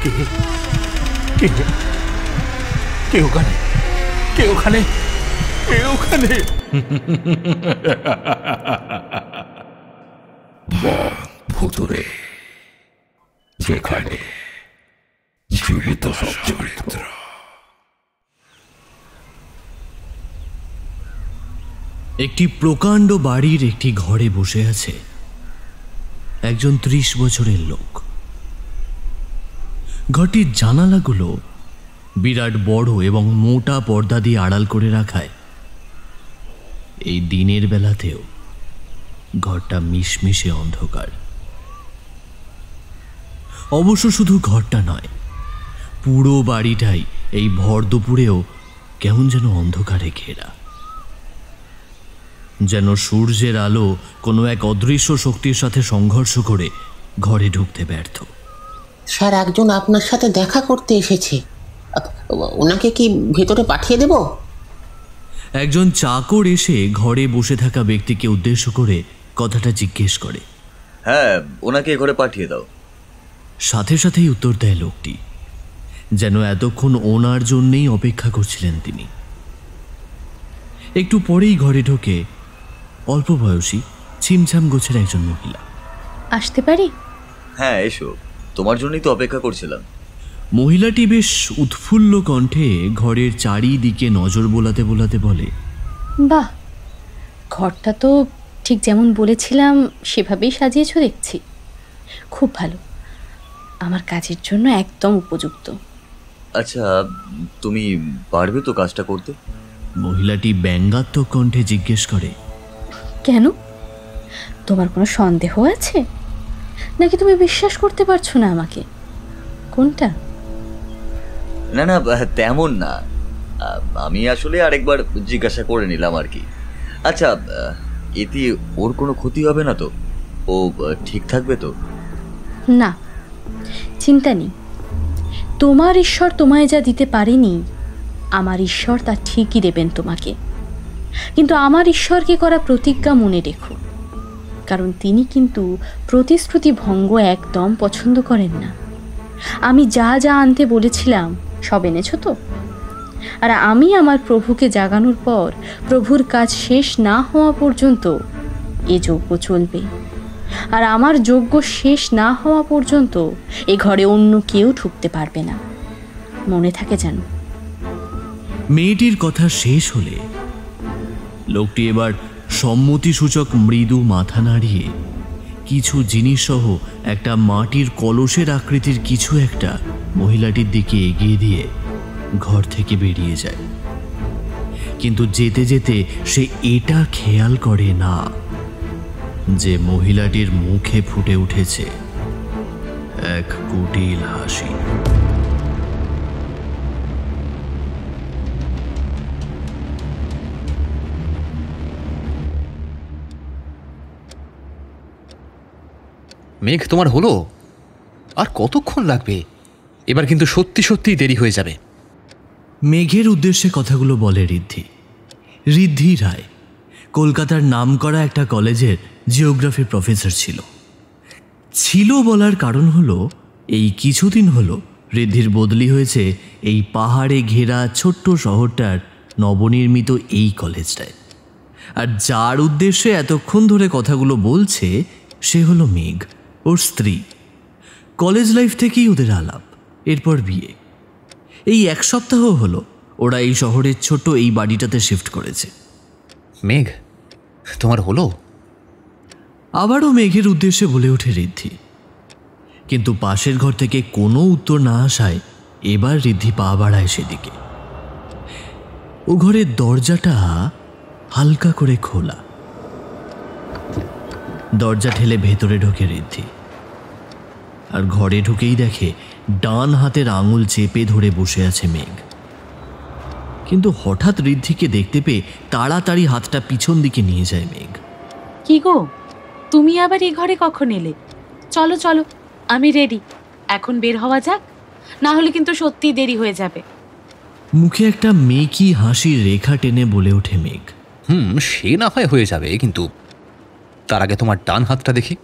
কে কে কে ওখানে? কে ওখানে? কে ওখানে? ভুতুরে, যেখানে জীবিত সব চরিত্র। একটি প্রকাণ্ড বাড়ির একটি ঘরে বসে আছে একজন ৩০ বছরের লোক। ঘরটির জানালাগুলো বিরাট বড় এবং মোটা পর্দা দিয়ে আড়াল করে রাখায় এই দিনের বেলাতেও ঘরটা মিশমিশে অন্ধকার। অবশ্য শুধু ঘরটা নয়, পুরো বাড়িটাই এই ভর দুপুরেও কেমন যেন অন্ধকারে ঘেরা, যেন সূর্যের আলো কোনো এক অদৃশ্য শক্তির সাথে সংঘর্ষ করে ঘরে ঢুকতে ব্যর্থ। স্যার, একজন আপনার সাথে দেখা করতে এসেছে, ওনাকে কি ভেতরে পাঠিয়ে দেব? একজন চাকর এসে ঘরে বসে থাকা ব্যক্তিকে উদ্দেশ্য করে কথাটা জিজ্ঞেস করে। হ্যাঁ, ওনাকে ঘরে পাঠিয়ে দাও। সাথে সাথেই উত্তর দেয় লোকটি, যেন এতক্ষণ ওনার জন্যেই অপেক্ষা করছিলেন তিনি। একটু পরেই ঘরে ঢোকে অল্প বয়সী ছিমছাম গোছের একজন মহিলা। আসতে পারি? হ্যাঁ, এসো, তোমার জন্যই তো অপেক্ষা করছিলাম। মহিলাটি বেশ উৎফুল্ল কণ্ঠে ঘরের চারিদিকে নজর বোলাতে বোলাতে বলে, বাহ, ঘরটা তো ঠিক যেমন বলেছিলাম সেভাবেই সাজিয়েছ দেখছি। খুব ভালো, আমার কাজের জন্য একদম উপযুক্ত। আচ্ছা, তুমি পারবে তো কাজটা করতে? মহিলাটি ব্যঙ্গাত্মক কণ্ঠে জিজ্ঞেস করে। কেন? তোমার কোনো সন্দেহ আছে নাকি তুমি বিশ্বাস করতে পারছো না আমাকে? কোনটা? না না, তেমন না, আমি আসলে আরেকবার জিজ্ঞাসা করে নিলাম আর কি। আচ্ছা, এতে ওর কোনো ক্ষতি হবে না তো? ও ঠিক থাকবে তো? না, চিন্তা নেই। তোমার ঈশ্বর তোমায় যা দিতে পারেনি, আমার ঈশ্বর তা ঠিকই দেবেন তোমাকে। কিন্তু আমার ঈশ্বরকে করা প্রতিজ্ঞা মনে রেখো, কারণ তিনি কিন্তু প্রতিশ্রুতি ভঙ্গ একদম পছন্দ করেন না। আমি যা যা আনতে বলেছিলাম সব এনেছো তো? আর আমি আমার প্রভুকে জাগানোর পর প্রভুর কাজ শেষ না হওয়া পর্যন্ত এ যজ্ঞ চলবে। আর আমার যজ্ঞ শেষ না হওয়া পর্যন্ত এ ঘরে অন্য কেউ ঢুকতে পারবে না, মনে থাকে যেন। মেয়েটির কথা শেষ হলে লোকটি এবার সম্মতিসূচক মৃদু মাথা নাড়িয়ে কিছু জিনিস সহ একটা মাটির কলসের আকৃতির কিছু একটা মহিলাটির দিকে এগিয়ে দিয়ে ঘর থেকে বেরিয়ে যায়। কিন্তু যেতে যেতে সে এটা খেয়াল করে না যে মহিলাটির মুখে ফুটে উঠেছে এক কুটিল হাসি। মেঘ, তোমার হলো? আর কতক্ষণ লাগবে? এবার কিন্তু সত্যি সত্যিই দেরি হয়ে যাবে। মেঘের উদ্দেশ্যে কথাগুলো বলে ঋদ্ধি। ঋদ্ধি রায় কলকাতার নামকরা একটা কলেজের জিওগ্রাফি প্রফেসর ছিল বলার কারণ হলো এই কিছুদিন হলো ঋদ্ধির বদলি হয়েছে এই পাহাড়ে ঘেরা ছোট্ট শহরটার নবনির্মিত এই কলেজটায়। আর যার উদ্দেশ্যে এতক্ষণ ধরে কথাগুলো বলছে সে হলো মেঘ, ওর স্ত্রী। কলেজ লাইফ থেকেই ওদের আলাপ, এরপর বিয়ে। এই 1 সপ্তাহ হলো ওরা এই শহরের ছোট এই বাড়িটাতে শিফট করেছে। মেঘ, তোমার হলো? আবারও মেঘের উদ্দেশ্যে বলে ওঠে ঋদ্ধি। কিন্তু পাশের ঘর থেকে কোনো উত্তর না আসায় এবার ঋদ্ধি পা বাড়ায় সেদিকে। ও ঘরের দরজাটা হালকা করে খোলা। দরজা ঠেলে ভেতরে ঢোকে ঋদ্ধি, আর ঘরে ঢুকেই দেখে ডান হাতের আঙুল চেপে ধরে বসে আছে মেঘ। কিন্তু হঠাৎ ঋদ্ধিকে দেখতে পেয়ে তাড়াতাড়ি হাতটা পিছন দিকে নিয়ে যায় মেঘ। কি গো, তুমি আবার এই ঘরে কখন এলে? চলো চলো, আমি রেডি, এখন বের হওয়া যাক, না হলে কিন্তু সত্যি দেরি হয়ে যাবে। মুখে একটা মেকি হাসির রেখা টেনে বলে ওঠে মেঘ। সে না হয় হয়ে যাবে, কিন্তু তার আগে তোমার ডান হাতটা দেখি।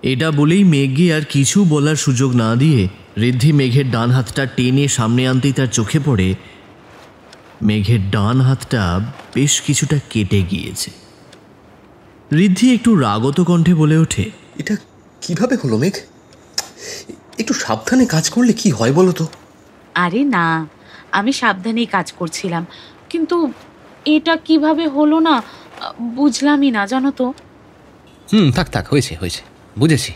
এটা বলেই মেঘকে আর কিছু বলার সুযোগ না দিয়ে ঋদ্ধি মেঘের ডান হাতটা টেনে সামনে আনতেই তার চোখে পড়ে মেঘের ডান হাতটা বেশ কিছুটা কেটে গিয়েছে। ঋদ্ধি একটু রাগত কণ্ঠে বলে ওঠে, এটা কিভাবে হলো মেঘ? একটু সাবধানে কাজ করলে কি হয় বলো তো? আরে না, আমি সাবধানেই কাজ করছিলাম, কিন্তু এটা কিভাবে হলো না বুঝলামই না, জানো তো। থাক থাক, হয়েছে হয়েছে, বুঝেছি,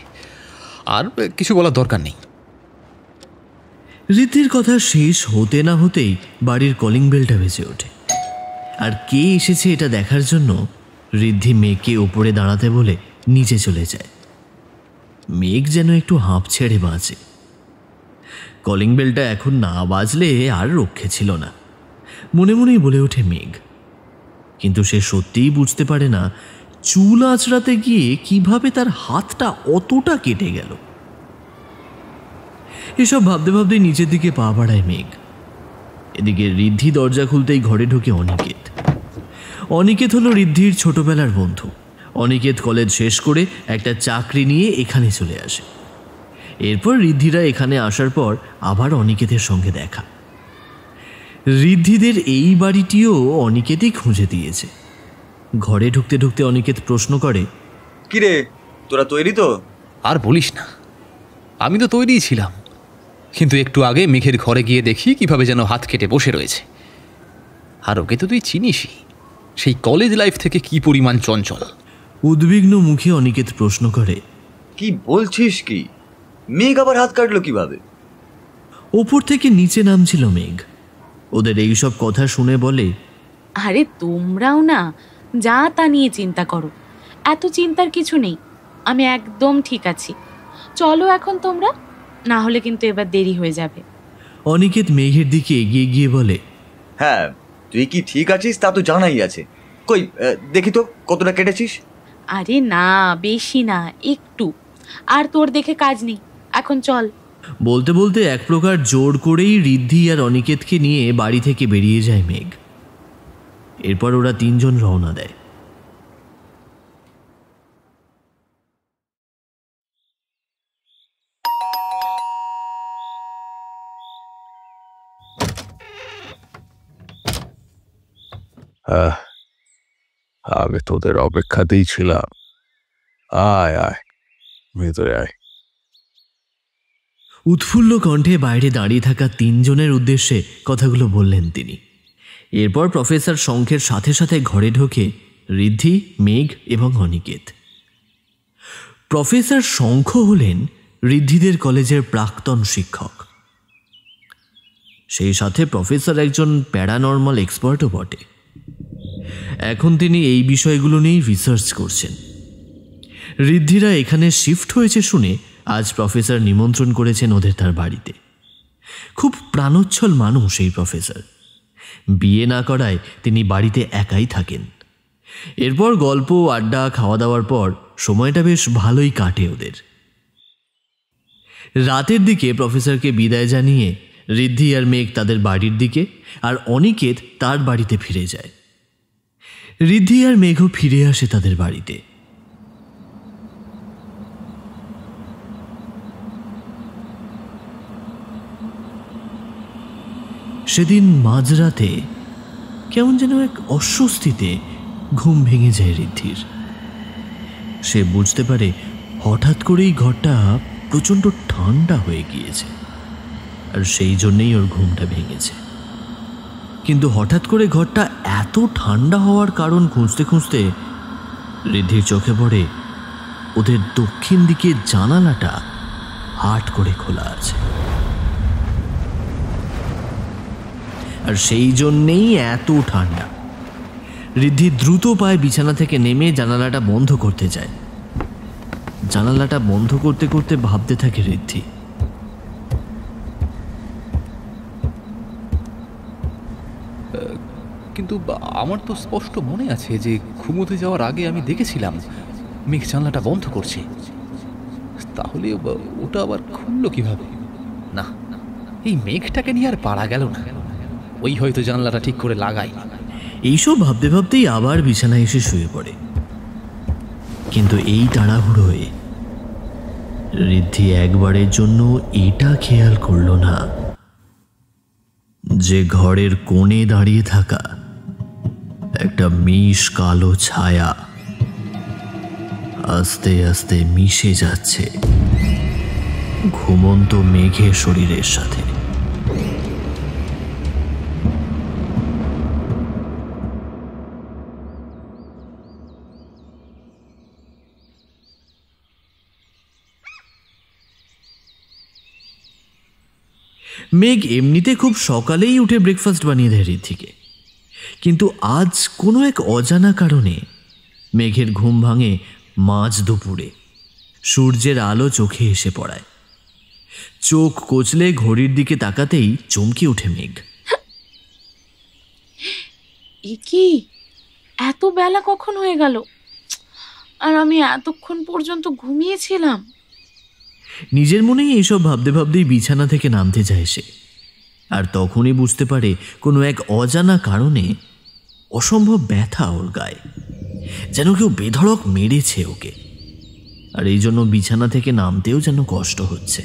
আর কিছু বলার দরকার নেই। ঋদ্ধির কথা শেষ হতে না হতেই বাড়ির কলিং বেলটা বেজে ওঠে। আর কে এসেছে এটা দেখার জন্য ঋদ্ধি মেঘকে ওপরে দাঁড়াতে বলে নিচে চলে যায়। মেঘ যেন একটু হাঁপ ছেড়ে বাঁচে। কলিং বেলটা এখন না বাজলে আর রক্ষে ছিল না, মনে মনেই বলে ওঠে মেঘ। কিন্তু সে সত্যিই বুঝতে পারে না চুল আঁচড়াতে গিয়ে কিভাবে তার হাতটা অতটা কেটে গেল। এসব ভাবতে ভাবতেই নিচের দিকে পা বাড়ায় মেঘ। এদিকে ঋদ্ধি দরজা খুলতেই ঘরে ঢোকে অনিকেত। অনিকেত হলো ঋদ্ধির ছোটবেলার বন্ধু। অনিকেত কলেজ শেষ করে একটা চাকরি নিয়ে এখানে চলে আসে। এরপর ঋদ্ধিরা এখানে আসার পর আবার অনিকেতের সঙ্গে দেখা। ঋদ্ধিদের এই বাড়িটিও অনিকেতই খুঁজে দিয়েছে। ঘরে ঢুকতে ঢুকতে অনিকেত প্রশ্ন করে, কিরে তোরা তৈরি তো? আর বলিস না, আমি তো তৈরিই ছিলাম, কিন্তু একটু আগে মেঘের ঘরে গিয়ে দেখি কিভাবে যেন হাত কেটে বসে রয়েছে। আর ওকে তো তুই চিনিসই, সেই কলেজ লাইফ থেকে কি পরিমাণ চঞ্চল। উদ্বিগ্ন মুখে অনিকেত প্রশ্ন করে, কি বলছিস কি? মেঘ আবার হাত কাটলো কিভাবে? ওপর থেকে নিচে নামছিল মেঘ। ওদের এইসব কথা শুনে বলে, আরে তোমরাও না যা তা নিয়ে চিন্তা করো, এত চিন্তার কিছু নেই, আমি একদম ঠিক আছি। চলো এখন তোমরা, না হলে কিন্তু এবার দেরি হয়ে যাবে। অনিকেত মেঘের দিকে এগিয়ে গিয়ে বলে, হ্যাঁ তুই কি ঠিক আছিস তা তো জানাই আছে। কই দেখি তো কতটা কেটেছিস? আরে না, বেশি না, একটু। আর তোর দেখে কাজ নেই, এখন চল। বলতে বলতে এক প্রকার জোর করেই ঋদ্ধি আর অনিকেতকে নিয়ে বাড়ি থেকে বেরিয়ে যায় মেঘ। এরপর ওরা তিনজন রওনা দেয়। আমি তোদের অপেক্ষাতেই ছিলাম। আয় আয়, ভেতরে আয়। উৎফুল্ল কণ্ঠে বাইরে দাঁড়িয়ে থাকা তিনজনের উদ্দেশ্যে কথাগুলো বললেন তিনি। এরপর প্রফেসর শঙ্খের সাথে সাথে ঘরে ঢোকে ঋদ্ধি, মেঘ এবং অনিকেত। প্রফেসর শঙ্খ হলেন ঋদ্ধিদের কলেজের প্রাক্তন শিক্ষক। সেই সাথে প্রফেসর একজন প্যারানর্মাল এক্সপার্টও বটে। এখন তিনি এই বিষয়গুলো নিয়েই রিসার্চ করছেন। ঋদ্ধিরা এখানে শিফট হয়েছে শুনে আজ প্রফেসর নিমন্ত্রণ করেছেন ওদের তার বাড়িতে। খুব প্রাণোচ্ছল মানুষ এই প্রফেসর। বিয়ে না করায় তিনি বাড়িতে একাই থাকেন। এরপর গল্প, আড্ডা, খাওয়া দাওয়ার পর সময়টা বেশ ভালোই কাটে ওদের। রাতের দিকে প্রফেসরকে বিদায় জানিয়ে ঋদ্ধি আর মেঘ তাদের বাড়ির দিকে, আর অনিকেত তার বাড়িতে ফিরে যায়। ঋদ্ধি আর মেঘও ফিরে আসে তাদের বাড়িতে। সেদিন মাঝরাতে কেমন যেন এক অস্বস্তিতে ঘুম ভেঙে যায় ঋদ্ধির। সে বুঝতে পারে হঠাৎ করেই ঘরটা প্রচণ্ড ঠান্ডা হয়ে গিয়েছে, আর সেই জন্যেই ওর ঘুমটা ভেঙেছে। কিন্তু হঠাৎ করে ঘরটা এত ঠান্ডা হওয়ার কারণ খুঁজতে খুঁজতে ঋদ্ধির চোখে পড়ে ওদের দক্ষিণ দিকে জানালাটা হাট করে খোলা আছে। আর সেই জন্যেই এত ঠান্ডা। ঋদ্ধি দ্রুত পায়ে বিছানা থেকে নেমে জানালাটা বন্ধ করতে যায়। জানালাটা বন্ধ করতে করতে ভাবতে থাকে ঋদ্ধি, কিন্তু আমার তো স্পষ্ট মনে আছে যে ঘুমোতে যাওয়ার আগে আমি দেখেছিলাম মেঘ জানলাটা বন্ধ করছে। তাহলে ওটা আবার খুললো কিভাবে? না, এই মেঘটাকে নিয়ে আর পারা গেল না। ওই হয়তো জানলাটা ঠিক করে লাগাই। এইসব ভাবতে ভাবতেই আবার বিছানায় এসে শুয়ে পড়ে। কিন্তু এই তাড়াহুড়োয় ঋদ্ধি একবারের জন্য এটা খেয়াল করল না যে ঘরের কোণে দাঁড়িয়ে থাকা একটা মিশ কালো ছায়া আস্তে আস্তে মিশে যাচ্ছে ঘুমন্ত মেঘের শরীরের সাথে। মেঘ এমনিতে খুব সকালেই উঠে ব্রেকফাস্ট বানিয়ে দেয় ঋদ্ধিকে, কিন্তু আজ কোনো এক অজানা কারণে মেঘের ঘুম ভাঙে মাঝ দুপুরে। সূর্যের আলো চোখে এসে পড়ায়। চোখ কচলে ঘড়ির দিকে তাকাতেই চমকে ওঠে মেঘ। এ কি, এত বেলা কখন হয়ে গেল? আর আমি এতক্ষণ পর্যন্ত ঘুমিয়েছিলাম। নিজের মনেই এইসব ভাবতে ভাবতেই বিছানা থেকে নামতে যায় সে, আর তখনই বুঝতে পারে কোনো এক অজানা কারণে অসম্ভব ব্যথা ওর গায়ে, যেন কেউ বেধড়ক মেরেছে ওকে। আর এই জন্য বিছানা থেকে নামতেও যেন কষ্ট হচ্ছে।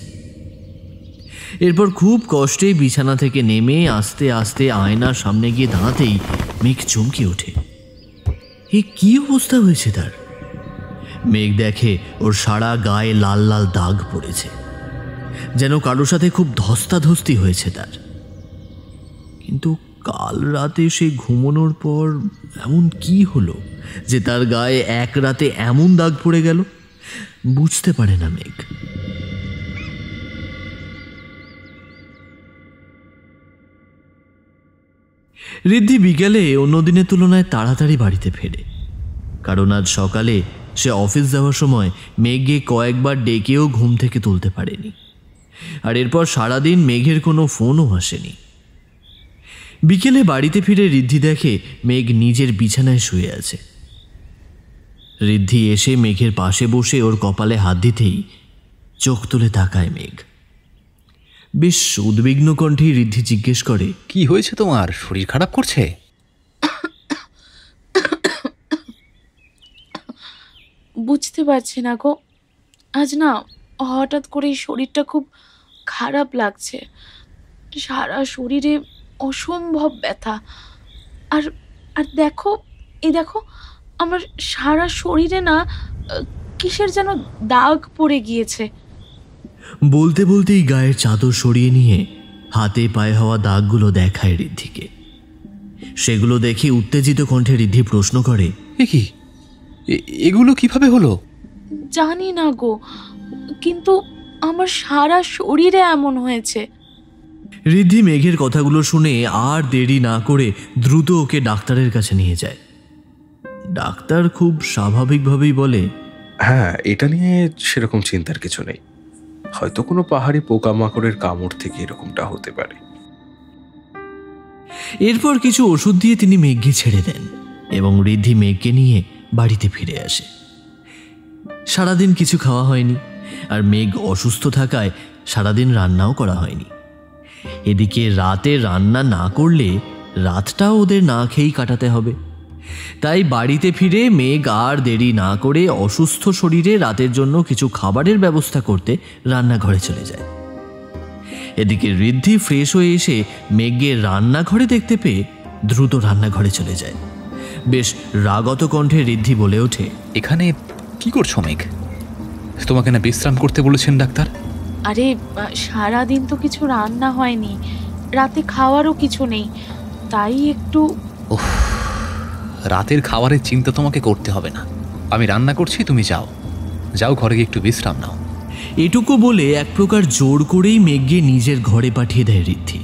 এরপর খুব কষ্টেই বিছানা থেকে নেমে আস্তে আস্তে আয়নার সামনে গিয়ে দাঁড়াতেই মেঘ চমকে ওঠে। এ কি অবস্থা হয়েছে তার? মেঘ দেখে ওর সারা গায়ে লাল লাল দাগ পড়েছে, যেন কারোর সাথে খুব ধস্তাধস্তি হয়েছে তার। কিন্তু কাল রাতে সেই ঘুমানোর পর এমন কি হলো যে তার গায়ে এক রাতে এমন দাগ পড়ে গেল? বুঝতে পারে না মেঘ। ঋদ্ধি বিকেলে অন্য দিনের তুলনায় তাড়াতাড়ি বাড়িতে ফেরে, কারণ আজ সকালে সে অফিস যাওয়ার সময় মেঘকে কয়েকবার ডেকেও ঘুম থেকে তুলতে পারেনি। আর এরপর সারাদিন মেঘের কোনো ফোনও আসেনি। বিকেলে বাড়িতে ফিরে ঋদ্ধি দেখে মেঘ নিজের বিছানায় শুয়ে আছে। ঋদ্ধি এসে মেঘের পাশে বসে ওর কপালে হাত দিতেই চোখ তুলে তাকায় মেঘ। বেশ উদ্বিগ্ন কণ্ঠে ঋদ্ধি জিজ্ঞেস করে, কি হয়েছে তোমার? শরীর খারাপ করছে? বুঝতে পারছি না গো, আজ না হঠাৎ করে শরীরটা খুব খারাপ লাগছে। সারা শরীরে অসম্ভব ব্যথা। আর আর দেখো, এই দেখো, আমার সারা শরীরে না কিসের যেন দাগ পড়ে গিয়েছে। বলতে বলতেই গায়ের চাদর সরিয়ে নিয়ে হাতে পায়ে হওয়া দাগগুলো দেখায় ঋদ্ধিকে। সেগুলো দেখে উত্তেজিত কণ্ঠে ঋদ্ধি প্রশ্ন করে, এ কি, এগুলো কিভাবে হলো? জানি না গো, কিন্তু আমার সারা শরীরে এমন হয়েছে। ঋদ্ধি মেঘের কথাগুলো শুনে আর দেরি না করে দ্রুত ওকে ডাক্তারের কাছে নিয়ে যায়। ডাক্তার খুব স্বাভাবিকভাবেই বলে, হ্যাঁ, এটা নিয়ে সেরকম চিন্তার কিছু নেই। হয়তো কোনো পাহাড়ি পোকামাকড়ের কামড় থেকে এরকমটা হতে পারে। এরপর কিছু ওষুধ দিয়ে তিনি মেঘকে ছেড়ে দেন এবং ঋদ্ধি মেঘকে নিয়ে বাড়িতে ফিরে আসে। সারাদিন কিছু খাওয়া হয়নি, আর মেঘ অসুস্থ থাকায় সারাদিন রান্নাও করা হয়নি। এদিকে রাতে রান্না না করলে রাতটাও ওদের না খেয়েই কাটাতে হবে। তাই বাড়িতে ফিরে মেঘ আর দেরি না করে অসুস্থ শরীরে রাতের জন্য কিছু খাবারের ব্যবস্থা করতে রান্নাঘরে চলে যায়। এদিকে ঋদ্ধি ফ্রেশ হয়ে এসে মেঘকে রান্নাঘরে দেখতে পেয়ে দ্রুত রান্নাঘরে চলে যায়। বেশ রাগত কণ্ঠে ঋদ্ধি বলে ওঠে, এখানে কি করছো মেঘ? তোমাকে না বিশ্রাম করতে বলেছেন ডাক্তার? আরে সারাদিন তো কিছু রান্না হয়নি, রাতে খাওয়ারও কিছু নেই, তাই একটু। রাতের খাবারের চিন্তা তোমাকে করতে হবে না, আমি রান্না করছি, তুমি যাও যাও ঘরে গিয়ে একটু বিশ্রাম নাও। এটুকু বলে এক প্রকার জোর করেই মেঘকে নিজের ঘরে পাঠিয়ে দেয় ঋদ্ধি।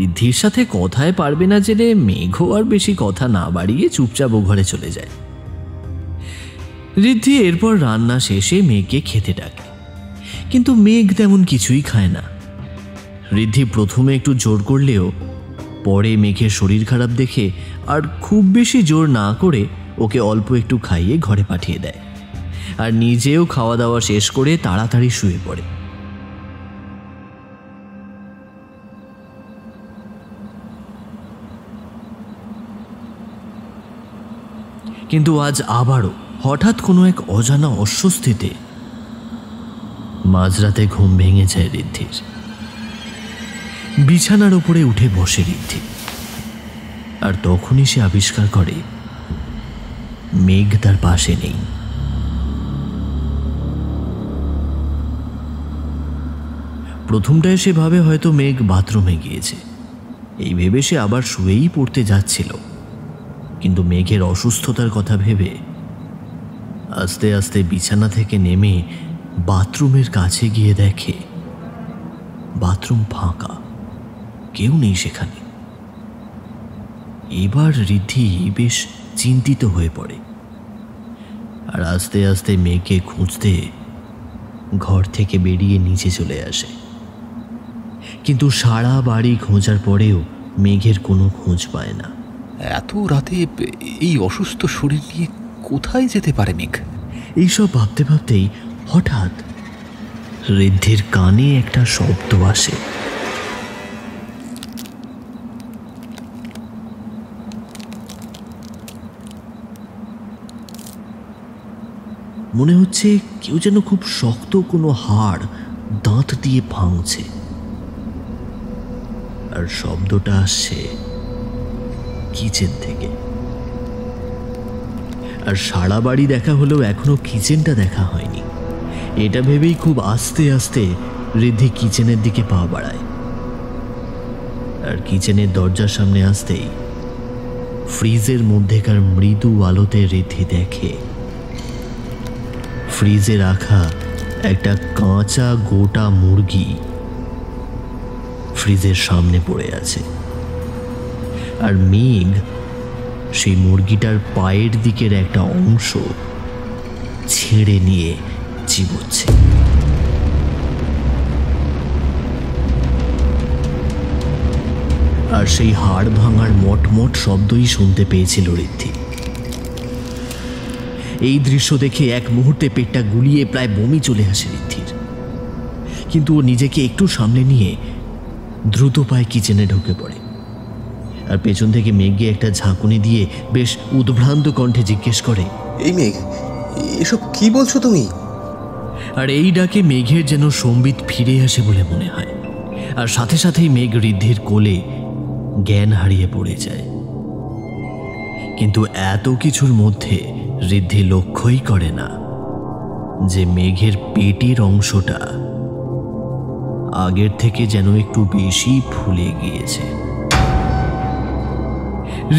ঋদ্ধির সাথে কথায় পারবে না জেনে মেঘও আর বেশি কথা না বাড়িয়ে চুপচাপ ও ঘরে চলে যায়। ঋদ্ধি এরপর রান্না শেষে মেঘকে খেতে ডাকে, কিন্তু মেঘ তেমন কিছুই খায় না। ঋদ্ধি প্রথমে একটু জোর করলেও পরে মেঘের শরীর খারাপ দেখে আর খুব বেশি জোর না করে ওকে অল্প একটু খাইয়ে ঘরে পাঠিয়ে দেয়, আর নিজেও খাওয়া দাওয়া শেষ করে তাড়াতাড়ি শুয়ে পড়ে। কিন্তু আজ আবারও হঠাৎ কোনো এক অজানা অস্বস্তিতে মাঝরাতে ঘুম ভেঙে যায় ঋদ্ধির। বিছানার উপরে উঠে বসে ঋদ্ধি, আর তখনই সে আবিষ্কার করে মেঘ তার পাশে নেই। প্রথমটায় সে ভাবে হয়তো মেঘ বাথরুমে গিয়েছে, এই ভেবে সে আবার শুয়েই পড়তে যাচ্ছিল। কিন্তু মেঘের অসুস্থতার কথা ভেবে আস্তে আস্তে বিছানা থেকে নেমে বাথরুমের কাছে গিয়ে দেখে বাথরুম ফাঁকা, কেউ নেই সেখানে। এবার ঋদ্ধি বেশ চিন্তিত হয়ে পড়ে, আর আস্তে আস্তে মেঘকে খুঁজতে ঘর থেকে বেরিয়ে নিচে চলে আসে। কিন্তু সারা বাড়ি খোঁজার পরেও মেঘের কোনো খোঁজ পায় না। এত রাতে এই অসুস্থ শরীর নিয়ে কোথায় যেতে পারে মেঘ? এইসব ভাবতে ভাবতেই হঠাৎ ঋদ্ধির কানে একটা শব্দ আসে। মনে হচ্ছে কেউ যেন খুব শক্ত কোনো হাড় দাঁত দিয়ে ভাঙছে, আর শব্দটা আসছে কিচেন থেকে। আর সারা বাড়ি দেখা হলেও এখনো কিচেনটা দেখা হয়নি। এটা ভেবেই খুব আস্তে আস্তে ঋদ্ধি কিচেনের দিকে পা বাড়ায়, আর কিচেনের দরজার সামনে আসতেই ফ্রিজের মধ্যেকার মৃদু আলোতে ঋদ্ধি দেখে ফ্রিজে রাখা একটা কাঁচা গোটা মুরগি ফ্রিজের সামনে পড়ে আছে, আর মেঘ সেই মুরগিটার পায়ের দিকের একটা অংশ ছেড়ে নিয়ে চিবোচ্ছে। আর সেই হাড় ভাঙার মটমট শব্দই শুনতে পেয়েছিল ঋদ্ধি। এই দৃশ্য দেখে এক মুহূর্তে পেটটা গুলিয়ে প্রায় বমি চলে আসে ঋদ্ধির। কিন্তু ও নিজেকে একটু সামনে নিয়ে দ্রুত পায়ে কিচেনে ঢুকে পড়ে, আর পেছন থেকে মেঘকে একটা ঝাঁকুনি দিয়ে বেশ উদ্ভ্রান্ত কণ্ঠে জিজ্ঞেস করে, এই মেঘ, এসব কি বলছো তুমি? আর এই ডাকে মেঘের যেন সম্বিত ফিরে আসে বলে মনে হয়, আর সাথে সাথেই মেঘ ঋদ্ধির কোলে জ্ঞান হারিয়ে পড়ে যায়। কিন্তু এত কিছুর মধ্যে ঋদ্ধি লক্ষ্যই করে না যে মেঘের পেটের অংশটা আগের থেকে যেন একটু বেশি ফুলে গিয়েছে।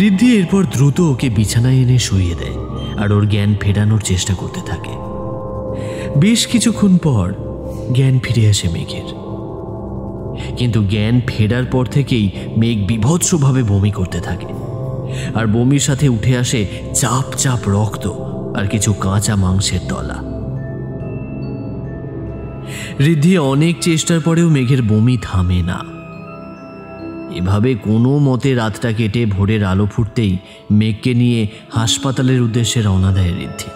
ঋদ্ধি এরপর দ্রুত ওকে বিছানায় এনে শুইয়ে দেয়, আর ওর জ্ঞান ফেরানোর চেষ্টা করতে থাকে। বেশ কিছুক্ষণ পর জ্ঞান ফিরে আসে মেঘের, কিন্তু জ্ঞান ফেরার পর থেকেই মেঘ বীভৎসভাবে বমি করতে থাকে, আর বমির সাথে উঠে আসে চাপ চাপ রক্ত আর কিছু কাঁচা মাংসের দলা। ঋদ্ধি অনেক চেষ্টার পরেও মেঘের বমি থামে না। এভাবে কোনো মতে রাতটা কেটে ভোরের আলো ফুটতেই মেঘকে নিয়ে হাসপাতালের উদ্দেশ্যে রওনা দেয় ঋদ্ধি।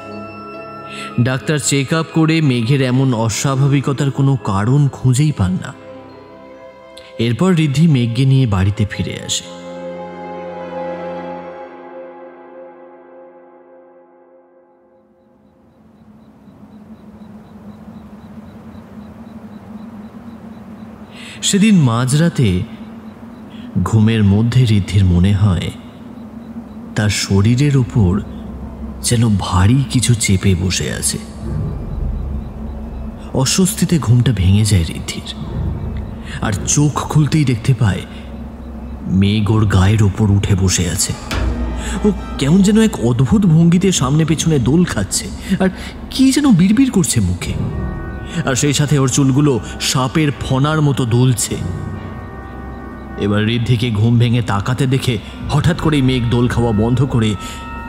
ডাক্তার চেক আপ করে মেঘের এমন অস্বাভাবিকতার কোনো কারণ খুঁজেই পান না। এরপর ঋদ্ধি মেঘকে নিয়ে বাড়িতে ফিরে আসে। সেদিন মাঝরাতে ঘুমের মধ্যে ঋদ্ধির মনে হয় তার শরীরের উপর যেন ভারী কিছু চেপে বসে আছে। অস্বস্তিতে ঘুমটা ভেঙে যায় ঋদ্ধির, আর চোখ খুলতেই দেখতে পায় মেঘ ওর গায়ের ওপর উঠে বসে আছে। ও কেমন যেন এক অদ্ভুত ভঙ্গিতে সামনে পেছনে দোল খাচ্ছে, আর কি যেন বিড়বিড় করছে মুখে, আর সেই সাথে ওর চুলগুলো সাপের ফনার মতো দুলছে। এবার ঋদ্ধিকে ঘুম ভেঙে তাকাতে দেখে হঠাৎ করেই মেঘ দোল খাওয়া বন্ধ করে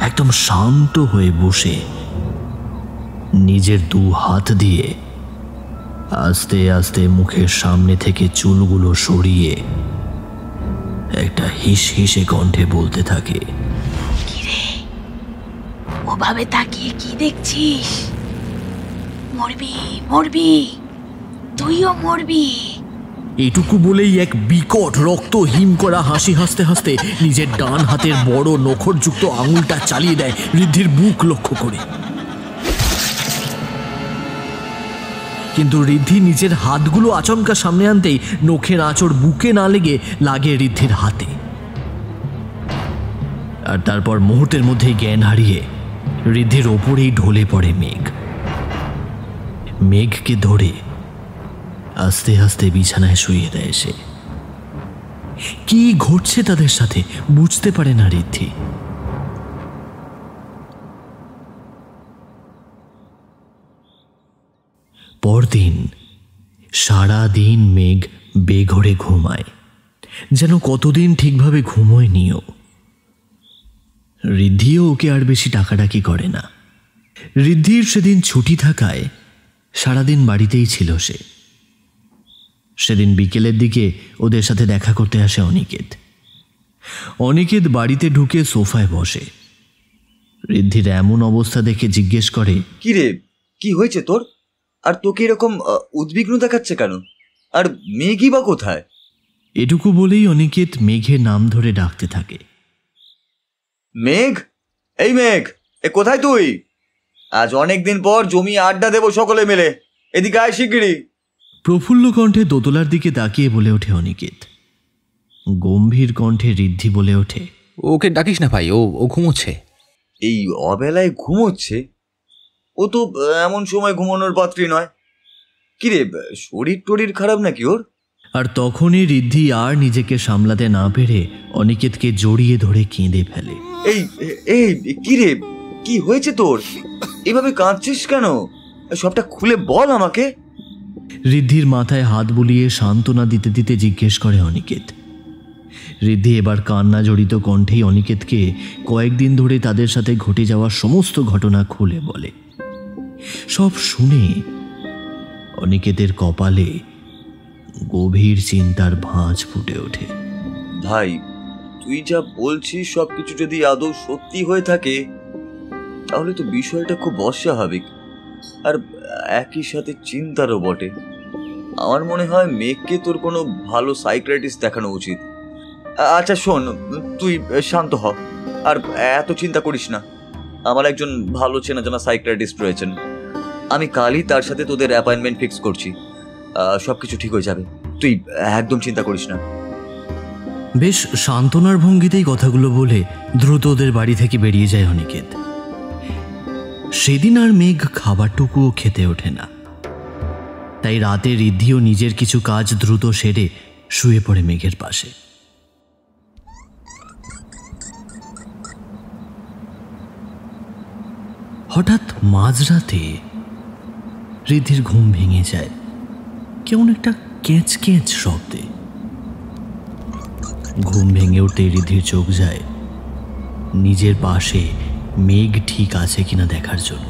একদম শান্ত হয়ে বসে নিজের দু হাত দিয়ে আস্তে আস্তে মুখের সামনে থেকে চুলগুলো সরিয়ে একটা হিস হিসে কণ্ঠে বলতে থাকে, কিরে ওভাবে তাকিয়ে কি দেখছিস? মরবি মরবি, তুইও মরবি। এটুকু বলেই এক বিকট রক্ত হিম করা হাসি হাসতে হাসতে নিজের ডান হাতের বড় নখরযুক্ত আঙুলটা চালিয়ে দেয় ঋদ্ধির বুক লক্ষ্য করে। কিন্তু ঋদ্ধি নিজের হাতগুলো আচমকা সামনে আনতেই নখের আঁচড় বুকে না লেগে লাগে ঋদ্ধির হাতে। আর তারপর মুহূর্তের মধ্যেই জ্ঞান হারিয়ে ঋদ্ধির ওপরেই ঢলে পড়ে মেঘ। মেঘকে ধরে আস্তে আস্তে বিছানায় শুইয়ে দেয় সে। কি ঘটছে তাদের সাথে বুঝতে পারে না ঋদ্ধি। পরদিন সারা দিন মেঘ বেঘরে ঘুমায়, যেন কতদিন ঠিকভাবে ঘুমোয়নিও। ঋদ্ধিও ওকে আর বেশি ডাকাডাকি করে না। ঋদ্ধির সেদিন ছুটি থাকায় সারাদিন বাড়িতেই ছিল সে। সেদিন বিকেলের দিকে ওদের সাথে দেখা করতে আসে অনিকেত। অনিকেত বাড়িতে ঢুকে সোফায় বসে। ঋদ্ধির এমন অবস্থা দেখে জিজ্ঞেস করে, কি রে, কি হয়েছে তোর? আর তোকে এরকম উদ্বিগ্ন দেখাচ্ছে কেন? আর মেঘই বা কোথায়? এটুকু বলেই অনিকেত মেঘের নাম ধরে ডাকতে থাকে। মেঘ, এই মেঘ, এ কোথায় তুই? আজ অনেকদিন পর জমি আড্ডা দেবো সকলে মিলে, এদিকে আয় শিগগিরই। প্রফুল্ল কণ্ঠে দোতলার দিকে তাকিয়ে বলে ওঠে অনিকেত। গম্ভীর কণ্ঠে ঋদ্ধি বলে ওঠে, ওকে ডাকিস না ভাই, ও ঘুমোচ্ছে। এই অবেলায় ঘুমোচ্ছে? ও তো এমন সময় ঘুমানোর পাত্রী নয়। কিরে, শরীর টরীর খারাপ নাকি ওর? আর তখনই ঋদ্ধি আর নিজেকে সামলাতে না পেরে অনিকেতকে জড়িয়ে ধরে কেঁদে ফেলে। এই এই কিরে, কি হয়েছে তোর? এভাবে কাঁদছিস কেন? সবটা খুলে বল আমাকে। ঋদ্ধির মাথায় হাত বুলিয়ে সান্ত্বনা দিতে দিতে জিজ্ঞেস করে অনিকেত। ঋদ্ধি এবার কান্না জড়িত কণ্ঠেই অনিকেতকে কয়েকদিন ধরে তাদের সাথে ঘটে যাওয়া সমস্ত ঘটনা খুলে বলে। সব শুনে অনিকেতের কপালে গভীর চিন্তার ভাঁজ ফুটে ওঠে। ভাই, তুই যা বলছিস সবকিছু যদি আদৌ সত্যি হয়ে থাকে তাহলে তো বিষয়টা খুব অস্বাভাবিক আর একই সাথে চিন্তারও বটে। আমার মনে হয় মেঘকে তোর কোনো ভালো সাইকিয়াট্রিস্ট দেখানো উচিত। আচ্ছা শোন, তুই শান্ত হ আর এত চিন্তা করিস না। আমার একজন ভালো চেনা জানা সাইকিয়াট্রিস্ট রয়েছেন, আমি কালই তার সাথে তোদের অ্যাপয়েন্টমেন্ট ফিক্স করছি। সবকিছু ঠিক হয়ে যাবে, তুই একদম চিন্তা করিস না। বেশ সান্ত্বনার ভঙ্গিতেই কথাগুলো বলে দ্রুত ওদের বাড়ি থেকে বেরিয়ে যায় অনিকেত। সেদিন আর মেঘ খাবারটুকুও খেতে ওঠে না। তাই রাতে ঋদ্ধিও নিজের কিছু কাজ দ্রুত সেরে শুয়ে পড়ে মেঘের পাশে। হঠাৎ মাঝরাতে ঋদ্ধির ঘুম ভেঙে যায় কেমন একটা ক্যাঁচ ক্যাঁচ শব্দে। ঘুম ভেঙে উঠতে ঋদ্ধির চোখ যায় নিজের পাশে মেঘ ঠিক আছে কিনা দেখার জন্য,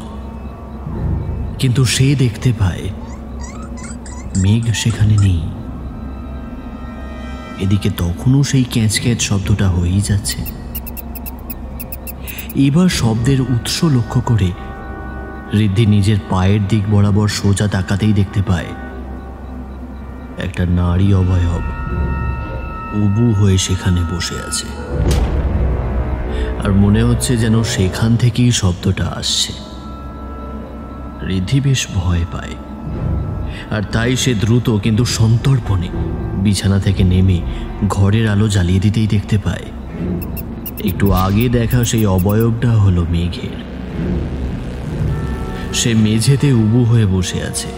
কিন্তু সে দেখতে পায় মেঘ সেখানে নেই। এদিকে তখনও সেই ক্যাঁচ ক্যাঁচ শব্দটা হয়েই যাচ্ছে। এবার শব্দের উৎস লক্ষ্য করে ঋদ্ধি নিজের পায়ের দিক বরাবর সোজা তাকাতেই দেখতে পায় একটা নারী অবয়ব উবু হয়ে সেখানে বসে আছে। আর মনে হচ্ছে যেন সেখান থেকেই শব্দটা আসছে। ঋদ্ধি বেশ ভয় পায়, আর তাই সে দ্রুত কিন্তু সন্তর্পণে বিছানা থেকে নেমে ঘরের আলো জ্বালিয়ে দিতেই দেখতে পায় একটু আগে দেখা সেই অবয়বটা হলো মেঘের। সে মেঝেতে উবু হয়ে বসে আছে,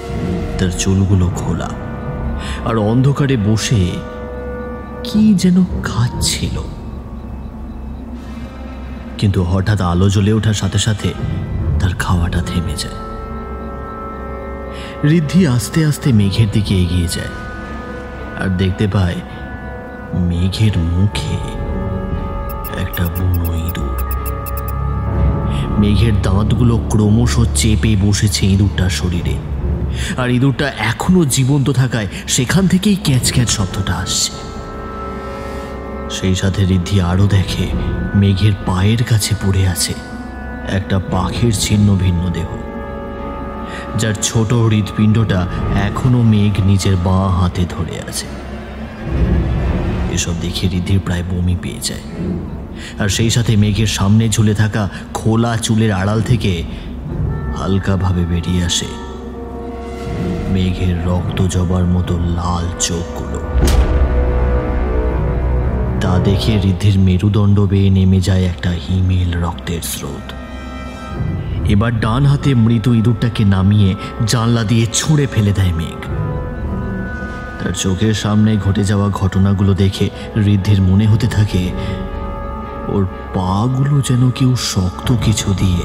তার চুলগুলো খোলা, আর অন্ধকারে বসে কি যেন খাচ্ছিল। কিন্তু হঠাৎ আলো জ্বলে ওঠার সাথে সাথে তার খাওয়াটা থেমে যায়। ঋদ্ধি আস্তে আস্তে মেঘের দিকে এগিয়ে যায় আর দেখতে পায় মেঘের মুখে একটা বুনো ইঁদুর। মেঘের দাঁতগুলো ক্রমশ চেপে বসেছে ইঁদুরটার শরীরে, আর ইঁদুরটা এখনো জীবন্ত থাকায় সেখান থেকেই ক্যাঁচ ক্যাঁচ শব্দটা আসছে। সেই সাথে ঋদ্ধি আরো দেখে মেঘের পায়ের কাছে পড়ে আছে একটা পাখির ছিন্ন ভিন্ন দেহ, যার ছোট হৃৎপিণ্ডটা এখনো মেঘ নিজের বাঁ হাতে ধরে আছে। এসব দেখে ঋদ্ধির প্রায় বমি পেয়ে যায়, আর সেই সাথে মেঘের সামনে ঝুলে থাকা খোলা চুলের আড়াল থেকে হালকাভাবে বেরিয়ে আসে মেঘের রক্ত জবার মতো লাল চোখগুলো। তা দেখে ঋদ্ধির মেরুদণ্ড বেয়ে নেমে যায় একটা হিমেল রক্তের স্রোত। এবার ডান হাতে মৃত ইঁদুরটাকে নামিয়ে জানলা দিয়ে ছুঁড়ে ফেলে দেয় মেঘ। তার চোখের সামনে ঘটে যাওয়া ঘটনাগুলো দেখে ঋদ্ধির মনে হতে থাকে ওর পাগুলো যেন কেউ শক্ত কিছু দিয়ে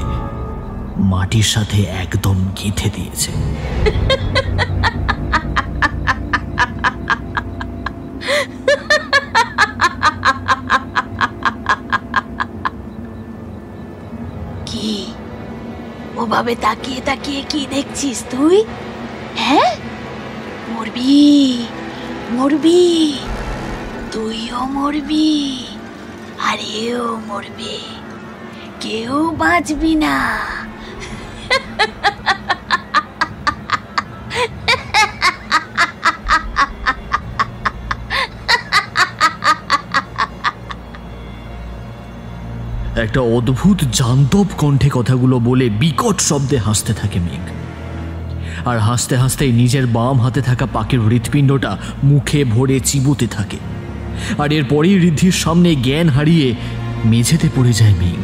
মাটির সাথে একদম গেঁথে দিয়েছে। কি ওভাবে তাকিয়ে তাকিয়ে কি দেখছিস তুই? হ্যাঁ, মরবি মরবি, তুইও মরবি আর এও মরবে, কেউ বাঁচবি না। একটা অদ্ভুত জান্তব কণ্ঠে কথাগুলো বলে বিকট শব্দে হাসতে থাকে মেঘ। আর হাসতে হাসতেই নিজের বাম হাতে থাকা পাখির হৃৎপিণ্ডটা মুখে ভরে চিবোতে থাকে। আর এরপরেই ঋদ্ধির সামনে জ্ঞান হারিয়ে মেঝেতে পড়ে যায় মেঘ।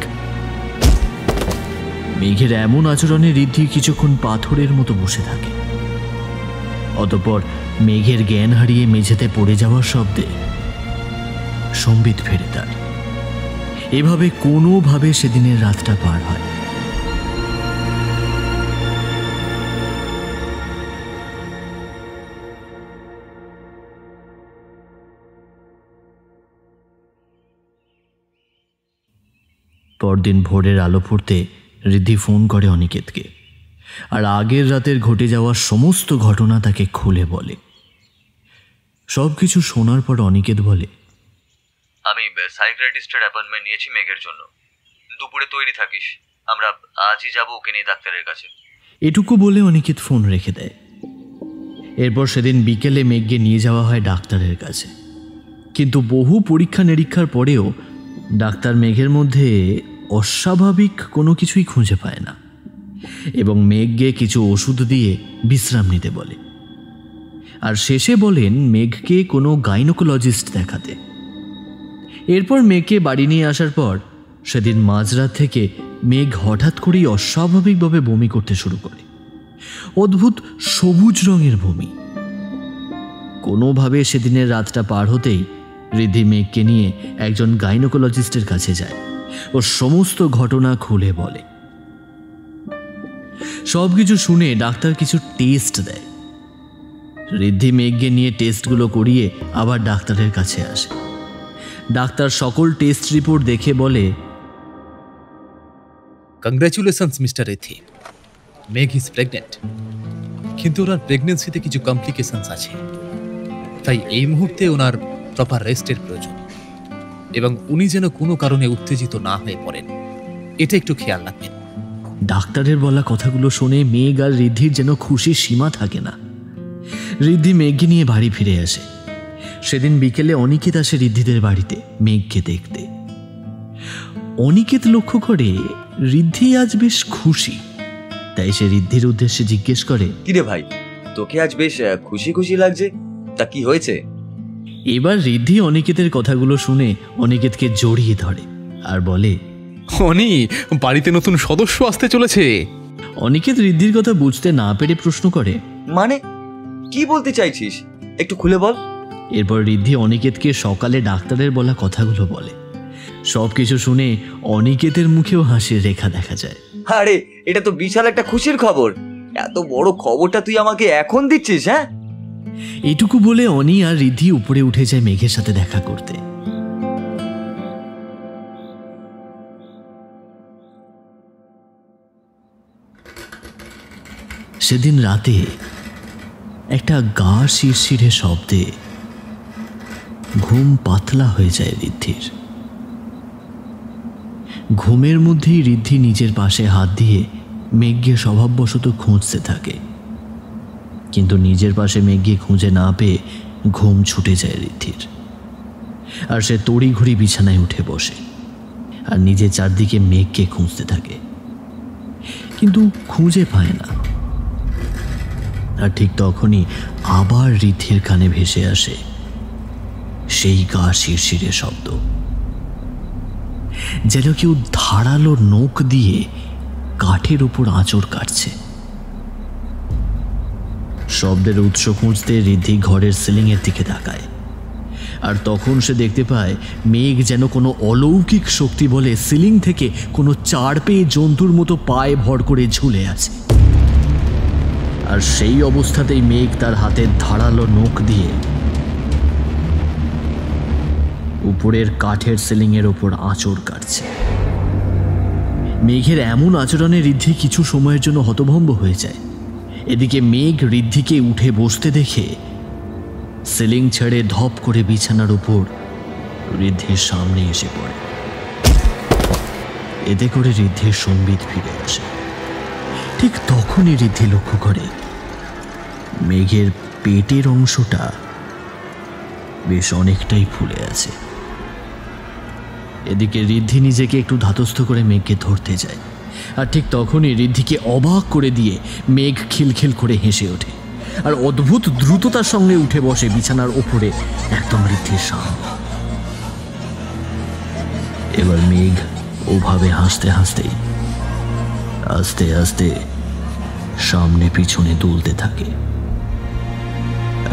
মেঘের এমন আচরণে ঋদ্ধি কিছুক্ষণ পাথরের মতো বসে থাকে। অতঃপর মেঘের জ্ঞান হারিয়ে মেঝেতে পড়ে যাওয়ার শব্দে সম্বিত ফেরে তার। এভাবে কোনোভাবে সেদিনের রাতটা পার হয়। পরদিন ভোরের আলো ফুটতে ঋদ্ধি ফোন করে অনিকেতকে, আর আগের রাতের ঘটে যাওয়া সমস্ত ঘটনা তাকে খুলে বলে। সবকিছু শোনার পর অনিকেত বলে, আমি সাইকিয়াট্রিস্টের অ্যাপয়েন্টমেন্ট নিয়েছি মেঘের জন্য। দুপুরে তৈরি থাকিস, আমরা আজই যাব ওকে নিয়ে ডাক্তারের কাছে। এটুকু বলে অনিকেত ফোন রেখে দেয়। এরপর সেদিন বিকেলে মেঘকে নিয়ে যাওয়া হয় ডাক্তারের কাছে। কিন্তু বহু পরীক্ষা নিরীক্ষার পরেও ডাক্তার মেঘের মধ্যে অস্বাভাবিক কোনো কিছুই খুঁজে পায় না এবং মেঘকে কিছু ওষুধ দিয়ে বিশ্রাম নিতে বলে। আর শেষে বলেন মেঘকে কোনো গাইনোকোলজিস্ট দেখাতে। এরপর মেঘকে বাড়ি নিয়ে আসার পর সেদিন মাঝরাত থেকে মেঘ হঠাৎ করেই অস্বাভাবিকভাবে বমি করতে শুরু করে। অদ্ভুত সবুজ রঙের বমি। কোনোভাবে সেদিনের রাতটা পার হতেই ঋদ্ধি মেঘকে নিয়ে একজন গাইনোকোলজিস্টের কাছে যায় ও সমস্ত ঘটনা খুলে বলে। সবকিছু শুনে ডাক্তার কিছু টেস্ট দেয়। ঋদ্ধি মেঘকে নিয়ে টেস্টগুলো করিয়ে আবার ডাক্তারের কাছে আসে। ডাক্তার সকল টেস্ট রিপোর্ট দেখে বলে, কংগ্রাচুলেশনস মিস্টার ঋদ্ধি, মেঘ ইজ প্রেগনেন্ট। কিন্তু ওনার প্রেগনেন্সিতে কিছু কমপ্লিকেশনস আছে, তাই এই মুহূর্তে ওনার প্রপার রেস্টের প্রয়োজন এবং উনি যেন কোনো কারণে উত্তেজিত না হয়ে পড়েন, এটা একটু খেয়াল রাখবেন। ডাক্তারের বলা কথাগুলো শুনে মেঘ আর ঋদ্ধির যেন খুশির সীমা থাকে না। ঋদ্ধি মেঘকে নিয়ে বাড়ি ফিরে আসে। সেদিন বিকেলে অনিকেত আসে ঋদ্ধিদের বাড়িতে মেঘকে দেখতে। অনিকেত লক্ষ্য করে ঋদ্ধি আজ বেশ খুশি, তাই সে ঋদ্ধির উদ্দেশ্যে জিজ্ঞেস করে, কিরে ভাই, তোকে আজ বেশ খুশি খুশি লাগছে, তা কি হয়েছে? এবার ঋদ্ধি অনিকেতের কথাগুলো শুনে অনিকেতকে জড়িয়ে ধরে আর বলে, অনি, বাড়িতে নতুন সদস্য আসতে চলেছে। অনিকেত ঋদ্ধির কথা বুঝতে না পেরে প্রশ্ন করে, মানে কি বলতে চাইছিস, একটু খুলে বল। এরপর ঋদ্ধি অনিকেতকে সকালে ডাক্তারের বলা কথাগুলো বলে। সবকিছু শুনে অনিকেতের মুখেও হাসির রেখা দেখা যায়। আরে, এটা তো বিশাল একটা খুশির খবর। এত বড় খবরটা তুই আমাকে এখন দিচ্ছিস? হ্যাঁ, এটুকু বলে অনি আর ঋদ্ধি উপরে উঠে যায় মেঘের সাথে দেখা করতে। সেদিন রাতে একটা গা শিরশিরে শব্দে ঘুম পাতলা হয়ে যায় ঋদ্ধির। ঘুমের মধ্যেই ঋদ্ধি নিজের পাশে হাত দিয়ে মেঘকে স্বভাববশত খুঁজতে থাকে, কিন্তু নিজের পাশে মেঘকে খুঁজে না পেয়ে ঘুম ছুটে যায় ঋদ্ধির। আর সে তড়িঘড়ি বিছানায় উঠে বসে আর নিজের চারদিকে মেঘকে খুঁজতে থাকে, কিন্তু খুঁজে পায় না। আর ঠিক তখনই আবার ঋদ্ধির কানে ভেসে আসে সেই গা শিরশিরে শব্দ, যেন কেউ ধারালো নখ দিয়ে কাঠের উপর আঁচড় কাটছে। শব্দের উৎস খুঁজতে ঋদ্ধি ঘরের সিলিং এর দিকে তাকায়, আর তখন সে দেখতে পায় মেঘ যেন কোনো অলৌকিক শক্তি বলে সিলিং থেকে কোনো চার পেয়ে জন্তুর মতো পায়ে ভর করে ঝুলে আছে। আর সেই অবস্থাতেই মেঘ তার হাতের ধারালো নখ দিয়ে উপরের কাঠের সিলিং এর ওপর আঁচড় কাটছে। মেঘের এমন আচরণে ঋদ্ধি কিছু সময়ের জন্য হতভম্ব হয়ে যায়। এদিকে মেঘ ঋদ্ধিকে উঠে বসতে দেখে সিলিং ছেড়ে ধপ করে বিছানার উপর ঋদ্ধির সামনে এসে পড়ে। এতে করে ঋদ্ধির সম্বিত ফিরে আসে। ঠিক তখনই ঋদ্ধি লক্ষ্য করে মেঘের পেটের অংশটা বেশ অনেকটাই ফুলে আছে। এদিকে ঋদ্ধি নিজেকে একটু ধাতস্থ করে মেঘকে ধরতে যায়, আর ঠিক তখনই ঋদ্ধিকে অবাক করে দিয়ে মেঘ খিলখিল করে হেসে ওঠে আর অদ্ভুত দ্রুততার সঙ্গে উঠে বসে বিছানার ওপরে একদম ঋদ্ধির সামনে। এবার মেঘ ওভাবে হাসতে হাসতেই আস্তে আস্তে সামনে পিছনে দুলতে থাকে,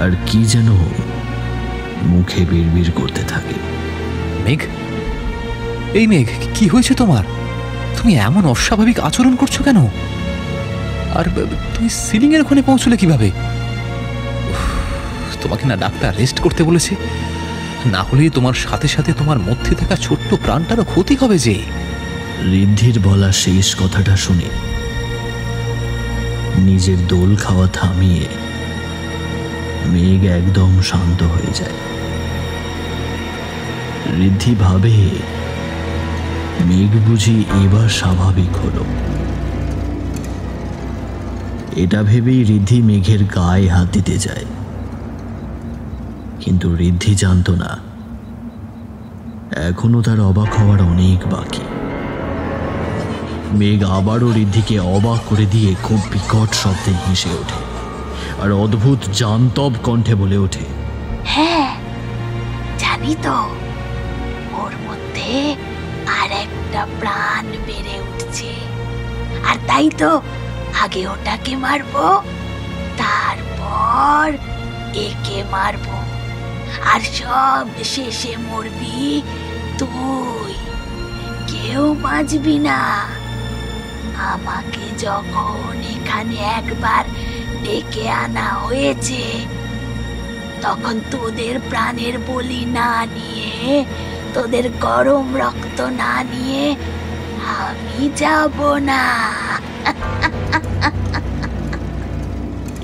আর কি যেন মুখে বিড়বিড় করতে থাকে। মেঘ, এই মেঘ, কি হয়েছে তোমার? তুমি এমন অস্বাভাবিক আচরণ করছো কেন? আর তুমি সিলিং এর ওখানে পৌঁছলে কিভাবে? তোমাকে না ডাক্তার রেস্ট করতে বলেছে? না হলে তোমার সাথে সাথে তোমার মধ্যে থাকা ছোট্ট প্রাণটারও ক্ষতি হবে যে। ঋদ্ধির বলা শেষ কথাটা শুনে নিজের দোল খাওয়া থামিয়ে মেঘ একদম শান্ত হয়ে যায়। ঋদ্ধি ভাবে মেঘ বুঝি এবার স্বাভাবিক হলো। এটা ভেবেই ঋদ্ধি মেঘের গায়ে হাত দিতে যায়, কিন্তু ঋদ্ধি জানতো না এখনো তার অবাক হওয়ার অনেক বাকি। মেঘ আবারও ঋদ্ধিকে অবাক করে দিয়ে খুব বিকট শব্দে হেসে ওঠে আর অদ্ভুত জান্তব কণ্ঠে বলে ওঠে, হ্যাঁ জানি তো, ওর মধ্যে আর একটা প্রাণ বেড়ে উঠছে, আর তাই তো আগে ওটাকে মারবো, তারপর একে মারবো, আর সব শেষে মরবি তুই, কেউ বাঁচবি না। আমাকে যখন এখানে একবার ডেকে আনা হয়েছে, তখন তোদের প্রাণের বলি না নিয়ে, তোদের গরম রক্ত না নিয়ে আমি যাব না।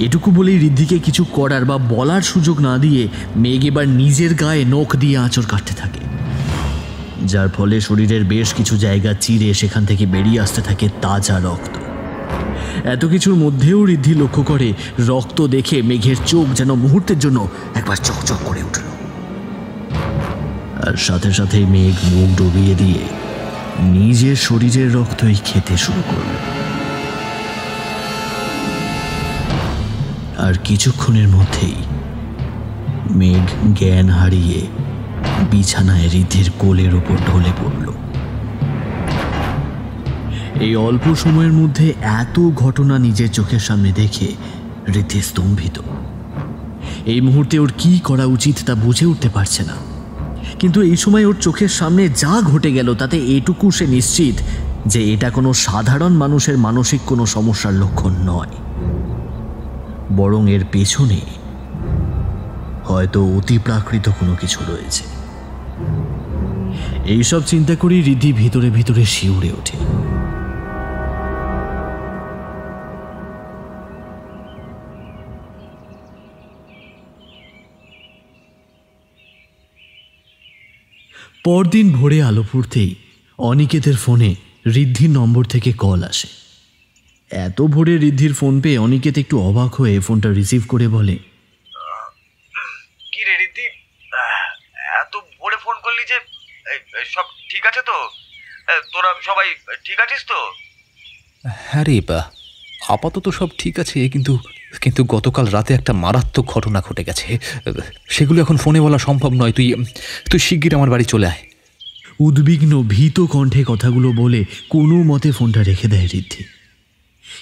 এটুকু বলেই ঋদ্ধিকে কিছু করার বা বলার সুযোগ না দিয়ে মেঘ এবার নিজের গায়ে নখ দিয়ে আঁচড় কাটতে থাকে, যার ফলে শরীরের বেশ কিছু জায়গা চিরে সেখান থেকে বেরিয়ে আসতে থাকে তাজা রক্ত। এত কিছুর মধ্যেও ঋদ্ধি লক্ষ্য করে রক্ত দেখে মেঘের চোখ যেন মুহূর্তের জন্য একবার চকচক করে উঠল, আর সাথে সাথেই মেঘ মুখ ডুবিয়ে দিয়ে নিজের শরীরের রক্তই খেতে শুরু করল। আর কিছুক্ষণের মধ্যেই মেঘ জ্ঞান হারিয়ে বিছানায় ঋদ্ধির কোলের উপর ঢলে পড়ল। এই অল্প সময়ের মধ্যে এত ঘটনা নিজের চোখের সামনে দেখে ঋদ্ধি স্তম্ভিত। এই মুহূর্তে ওর কি করা উচিত তা বুঝে উঠতে পারছে না, কিন্তু এই সময় ওর চোখের সামনে যা ঘটে গেল তাতে এটুকু সে নিশ্চিত যে এটা কোনো সাধারণ মানুষের মানসিক কোনো সমস্যার লক্ষণ নয়, বরং এর পেছনে হয়তো অতিপ্রাকৃত কোনো কিছু রয়েছে। এইসব চিন্তা করেই ঋদ্ধি ভিতরে ভিতরে শিউরে ওঠে। পরদিন ভোরে আলো ফুটতেই অনিকেতের ফোনে ঋদ্ধির নম্বর থেকে কল আসে। এত ভোরে ঋদ্ধির ফোন পেয়ে অনিকেত একটু অবাক হয়ে ফোনটা রিসিভ করে বলে, কি রে ঋদ্ধি, এত ভোরে ফোন করলি যে? সব ঠিক আছে তো? তোরা সবাই ঠিক আছিস তো? হ্যাঁ রে, আপাতত সব ঠিক আছে, কিন্তু কিন্তু গতকাল রাতে একটা মারাত্মক ঘটনা ঘটে গেছে। সেগুলো এখন ফোনে বলা সম্ভব নয়। তুই শিগগির আমার বাড়ি চলে আয়। উদ্বিগ্ন ভীত কণ্ঠে কথাগুলো বলে কোনো মতে ফোনটা রেখে দেয় ঋদ্ধি।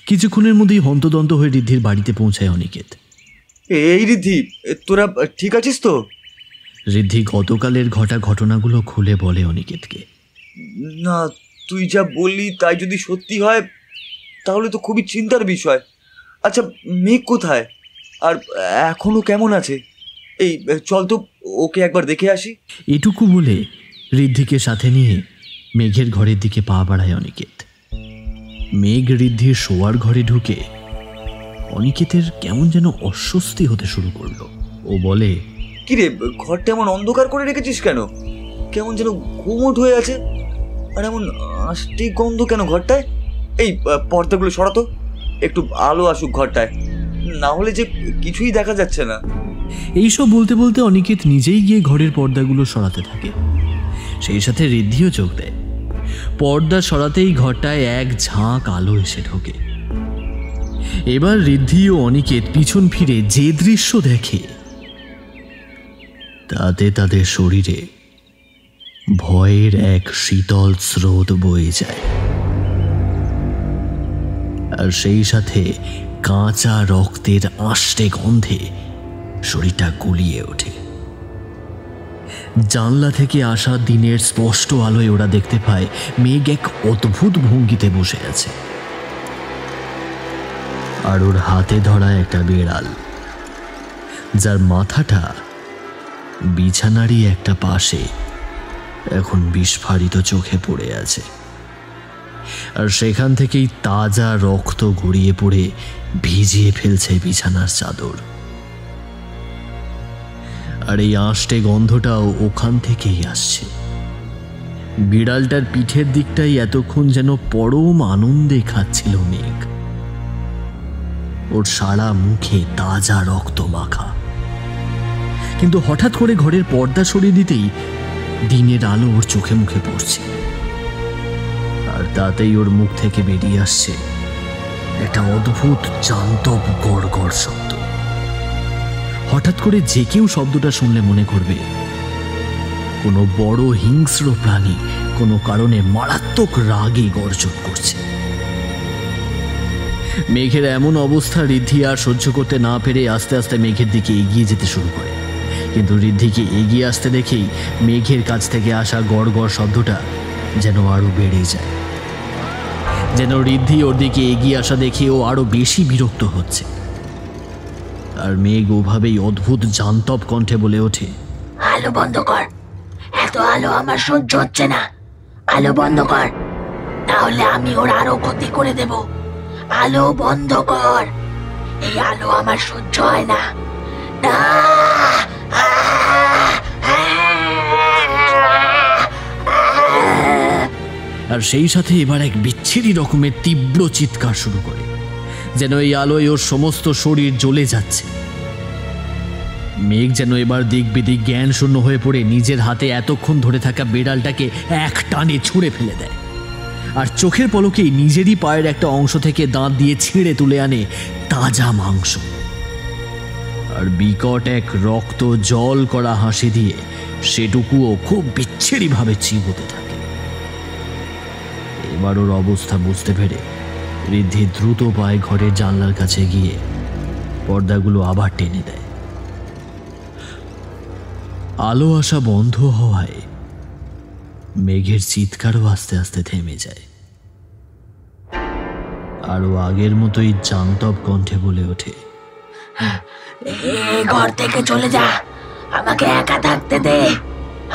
কিছুক্ষণের মধ্যেই হন্তদন্ত হয়ে ঋদ্ধির বাড়িতে পৌঁছায় অনিকেত। এই ঋদ্ধি, তোরা ঠিক আছিস তো? ঋদ্ধি গতকালের ঘটনাগুলো খুলে বলে অনিকেতকে। না, তুই যা বললি তাই যদি সত্যি হয় তাহলে তো খুবই চিন্তার বিষয়। আচ্ছা, মেঘ কোথায় আর এখনো কেমন আছে? এই চল তো ওকে একবার দেখে আসি। এটুকু বলে ঋদ্ধিকে সাথে নিয়ে মেঘের ঘরের দিকে পা বাড়ায় অনিকেত। মেঘ ঋদ্ধির শোয়ার ঘরে ঢুকে অনিকেতের কেমন যেন অস্বস্তি হতে শুরু করলো। ও বলে, কিরে, ঘরটা এমন অন্ধকার করে রেখেছিস কেন? কেমন যেন ঘুমট হয়ে আছে, আর এমন আষ্টি গন্ধ কেন ঘরটায়? এই পর্দাগুলো সরাতো, একটু আলো আসুক ঘরটায়, না হলে যে কিছুই দেখা যাচ্ছে না। এইসব বলতে বলতে অনিকেত নিজেই গিয়ে ঘরের পর্দাগুলো সরাতে থাকে। সেই সাথে ঋদ্ধিও চোখ দেয়। পর্দা সরাতেই ঘরটায় এক ঝাঁক আলো এসে ঢোকে। এবার ঋদ্ধি ও অনিকেত পিছন ফিরে যে দৃশ্য দেখে তাতে তাদের শরীরে ভয়ের এক শীতল স্রোত বয়ে যায়, আর সেই সাথে কাঁচা রক্তের আষ্টে গন্ধে শরীরটা গুলিয়ে ওঠে। জানলা থেকে আসা দিনের স্পষ্ট আলোয় ওরা দেখতে পায় মেঘ এক অদ্ভুত ভঙ্গিতে বসে আছে, আর ওর হাতে ধরা একটা বিড়াল, যার মাথাটা বিছানারই একটা পাশে এখন বিস্ফারিত চোখে পড়ে আছে, আর সেখান থেকেই তাজা রক্ত গড়িয়ে পড়ে ভিজিয়ে ফেলছে বিছানার চাদর। আর এই আষ্টে গন্ধটাও ওখান থেকেই আসছে। বিড়ালটার পিঠের দিকটাই এতক্ষণ যেন পরম আনন্দে খাচ্ছিল মেঘ। ওর সারা মুখে তাজা রক্ত মাখা। কিন্তু হঠাৎ করে ঘরের পর্দা সরিয়ে দিতেই দিনের আলো ওর চোখে মুখে পড়ছে, আর তাতেই ওর মুখ থেকে বেরিয়ে আসছে একটা অদ্ভুত জান্তব গড় গড় শব্দ। হঠাৎ করে যে কেউ শব্দটা শুনলে মনে করবে কোনো বড় হিংস্র প্রাণী কোনো কারণে মারাত্মক রাগে গর্জন করছে। মেঘের এমন অবস্থা ঋদ্ধি আর সহ্য করতে না পেরে আস্তে আস্তে মেঘের দিকে এগিয়ে যেতে শুরু করে। কিন্তু ঋদ্ধিকে এগিয়ে আসতে দেখেই মেঘের কাছ থেকে আসা গড় গড় শব্দটা যেন আরো বেড়ে যায়, যেন ঋদ্ধি ওর দিকে এগিয়ে আসা দেখে ও আরো বেশি বিরক্ত হচ্ছে। আর মেঘ ওভাবেই অদ্ভুত জান্তব কণ্ঠে বলে ওঠে, আলো বন্ধ কর, এত আলো আমার সহ্য হচ্ছে না, আলো বন্ধ কর, তাহলে আমি ওর আরো ক্ষতি করে দেব। আলো বন্ধ কর, এই আলো আমার সহ্য হয় না। আর সেই সাথে এবার এক বিচ্ছিরি রকমের তীব্র চিৎকার শুরু করে, যেন এই আলোয় ওর সমস্ত শরীর জ্বলে যাচ্ছে। মেঘ যেন এবার দিক বিদিক জ্ঞান শূন্য হয়ে পড়ে নিজের হাতে এতক্ষণ ধরে থাকা বিড়ালটাকে এক টানে ছুঁড়ে ফেলে দেয়, আর চোখের পলকেই নিজেরই পায়ের একটা অংশ থেকে দাঁত দিয়ে ছিঁড়ে তুলে আনে তাজা মাংস, আর বিকট এক রক্ত জল করা হাসি দিয়ে সেটুকুও খুব বিচ্ছিরি ভাবে চিবোতে থাকে। এবার ওর অবস্থা বুঝতে পেরে ঋদ্ধি দ্রুত পায়ে ঘরের জানলার কাছে গিয়ে পর্দাগুলো আবার টেনে দেয়। আলো আসা বন্ধ হওয়ায় মেঘের চিৎকারও আস্তে আস্তে থেমে যায়, আরো আগের মতোই জান্তব কণ্ঠে বলে ওঠে, ঘর থেকে চলে যা, আমাকে একা থাকতে দে,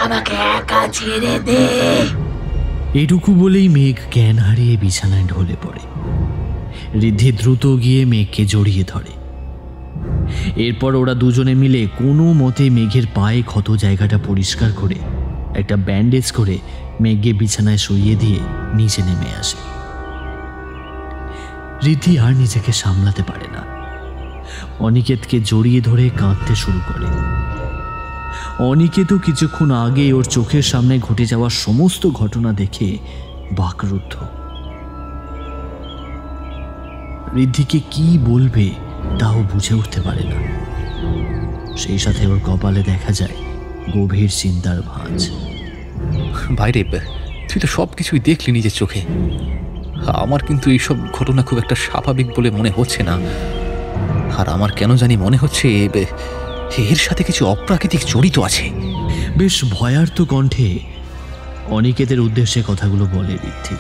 আমাকে একা ছেড়ে দে। এটুকু বলেই মেঘ জ্ঞান হারিয়ে বিছানায় ঢলে পড়ে। ঋদ্ধি দ্রুত গিয়ে মেঘকে জড়িয়ে ধরে। এরপর ওরা দুজনে মিলে কোনো মতে মেঘের পায়ে ক্ষত জায়গাটা পরিষ্কার করে একটা ব্যান্ডেজ করে মেঘকে বিছানায় শুইয়ে দিয়ে নিচে নেমে আসে। ঋদ্ধি আর নিজেকে সামলাতে পারে না, অনিকেতকে জড়িয়ে ধরে কাঁদতে শুরু করে। অনিকেতও কিছুক্ষণ আগে ওর চোখের সামনে ঘটে যাওয়া সমস্ত ঘটনা দেখে বাকরুদ্ধ। ঋদ্ধিকে কি বলবে তাও বুঝে উঠতে পারে না। সেই সাথে ওর কপালে দেখা যায় গভীর চিন্তার ভাঁজ। বাইরে তুই তো সব কিছুই দেখলি নিজের চোখে। আমার কিন্তু এইসব ঘটনা খুব একটা স্বাভাবিক বলে মনে হচ্ছে না। আর আমার কেন জানি মনে হচ্ছে এর সাথে কিছু অপ্রাকৃতিক জড়িত আছে। বেশ ভয়ার্ত কণ্ঠে অনিকেতের উদ্দেশ্যে কথাগুলো বলে ঋদ্ধি।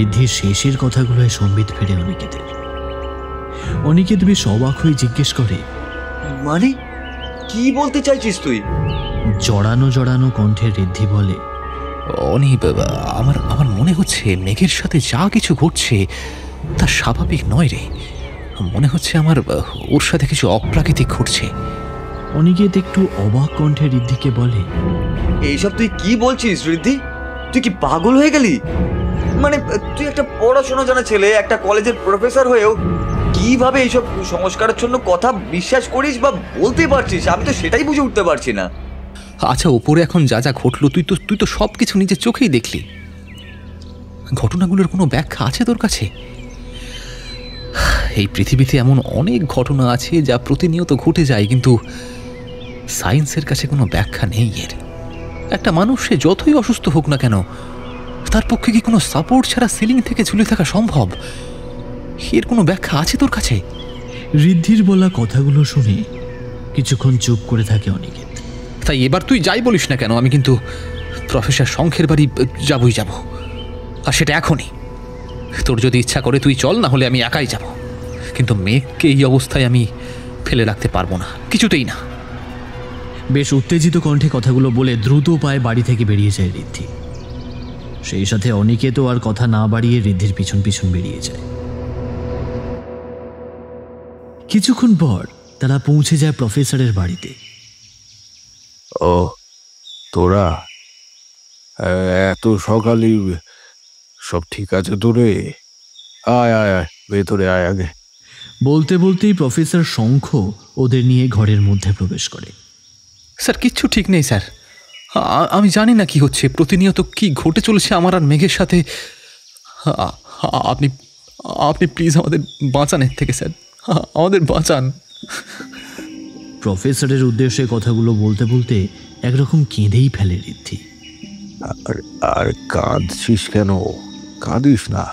ঋদ্ধির শেষের কথাগুলোয় সম্বিত ফেরে অনিকেতের। অনিকেত বেশ অবাক হয়ে জিজ্ঞেস করে, মানে কি বলতে চাইছিস তুই? জড়ানো জড়ানো কণ্ঠে ঋদ্ধি বলে, অনি আমার আমার মনে হচ্ছে মেঘের সাথে যা কিছু ঘটছে তা স্বাভাবিক নয় রে। মনে হচ্ছে আমার ওর সাথে কিছু অপ্রাকৃতিক ঘটছে। অনিকেত একটু অবাক কণ্ঠে ঋদ্ধিকে বলে, এইসব তুই কি বলছিস ঋদ্ধি? তুই কি পাগল হয়ে গেলি? মানে তুই একটা পড়াশোনা জানা ছেলে, একটা কলেজের প্রফেসর হয়েও কিভাবে এইসব সংস্কারের জন্য কথা বিশ্বাস করিস বা বলতে পারছিস? আমি তো সেটাই বুঝে উঠতে পারছি না। আচ্ছা, ওপরে এখন যা যা ঘটলো তুই তো সব কিছু নিজের চোখেই দেখলি। ঘটনাগুলোর কোনো ব্যাখ্যা আছে তোর কাছে? এই পৃথিবীতে এমন অনেক ঘটনা আছে যা প্রতিনিয়ত ঘটে যায়, কিন্তু সায়েন্সের কাছে কোনো ব্যাখ্যা নেই এর। একটা মানুষ সে যতই অসুস্থ হোক না কেন, তার পক্ষে কি কোনো সাপোর্ট ছাড়া সিলিং থেকে ঝুলে থাকা সম্ভব? এর কোনো ব্যাখ্যা আছে তোর কাছে? ঋদ্ধির বলা কথাগুলো শুনে কিছুক্ষণ চুপ করে থাকে অনিকেত। তাই এবার তুই যাই বলিস না কেন, আমি কিন্তু প্রফেসর শঙ্খের বাড়ি যাবই যাব, আর সেটা এখনই। তোর যদি ইচ্ছা করে তুই চল, না হলে আমি একাই যাব, কিন্তু মেঘকে এই অবস্থায় আমি ফেলে রাখতে পারবো না, কিছুতেই না। বেশ উত্তেজিত কণ্ঠে কথাগুলো বলে দ্রুত পায়ে বাড়ি থেকে বেরিয়ে যায় ঋদ্ধি। সেই সাথে অনিকেতও আর কথা না বাড়িয়ে ঋদ্ধির পিছন পিছন বেরিয়ে যায়। কিছুক্ষণ পর তারা পৌঁছে যায় প্রফেসরের বাড়িতে। ও তোরা এত সকালে, সব ঠিক আছে তো রে? আয় আয় আয়, ভেতরে আয় আগে। বলতে বলতেই প্রফেসর শঙ্খ ওদের নিয়ে ঘরের মধ্যে প্রবেশ করে। স্যার, কিচ্ছু ঠিক নেই স্যার। আমি জানি না কি হচ্ছে, প্রতিনিয়ত কি ঘটে চলেছে আমার আর মেঘের সাথে। আপনি আপনি প্লিজ আমাদের বাঁচান এর থেকে স্যার, আমাদের বাঁচান। প্রফেসরের উদ্দেশ্যে কথাগুলো বলতে বলতে একরকম কেঁদেই ফেলে ঋদ্ধি। আর কাঁদছিস কেন? কাঁদিস না।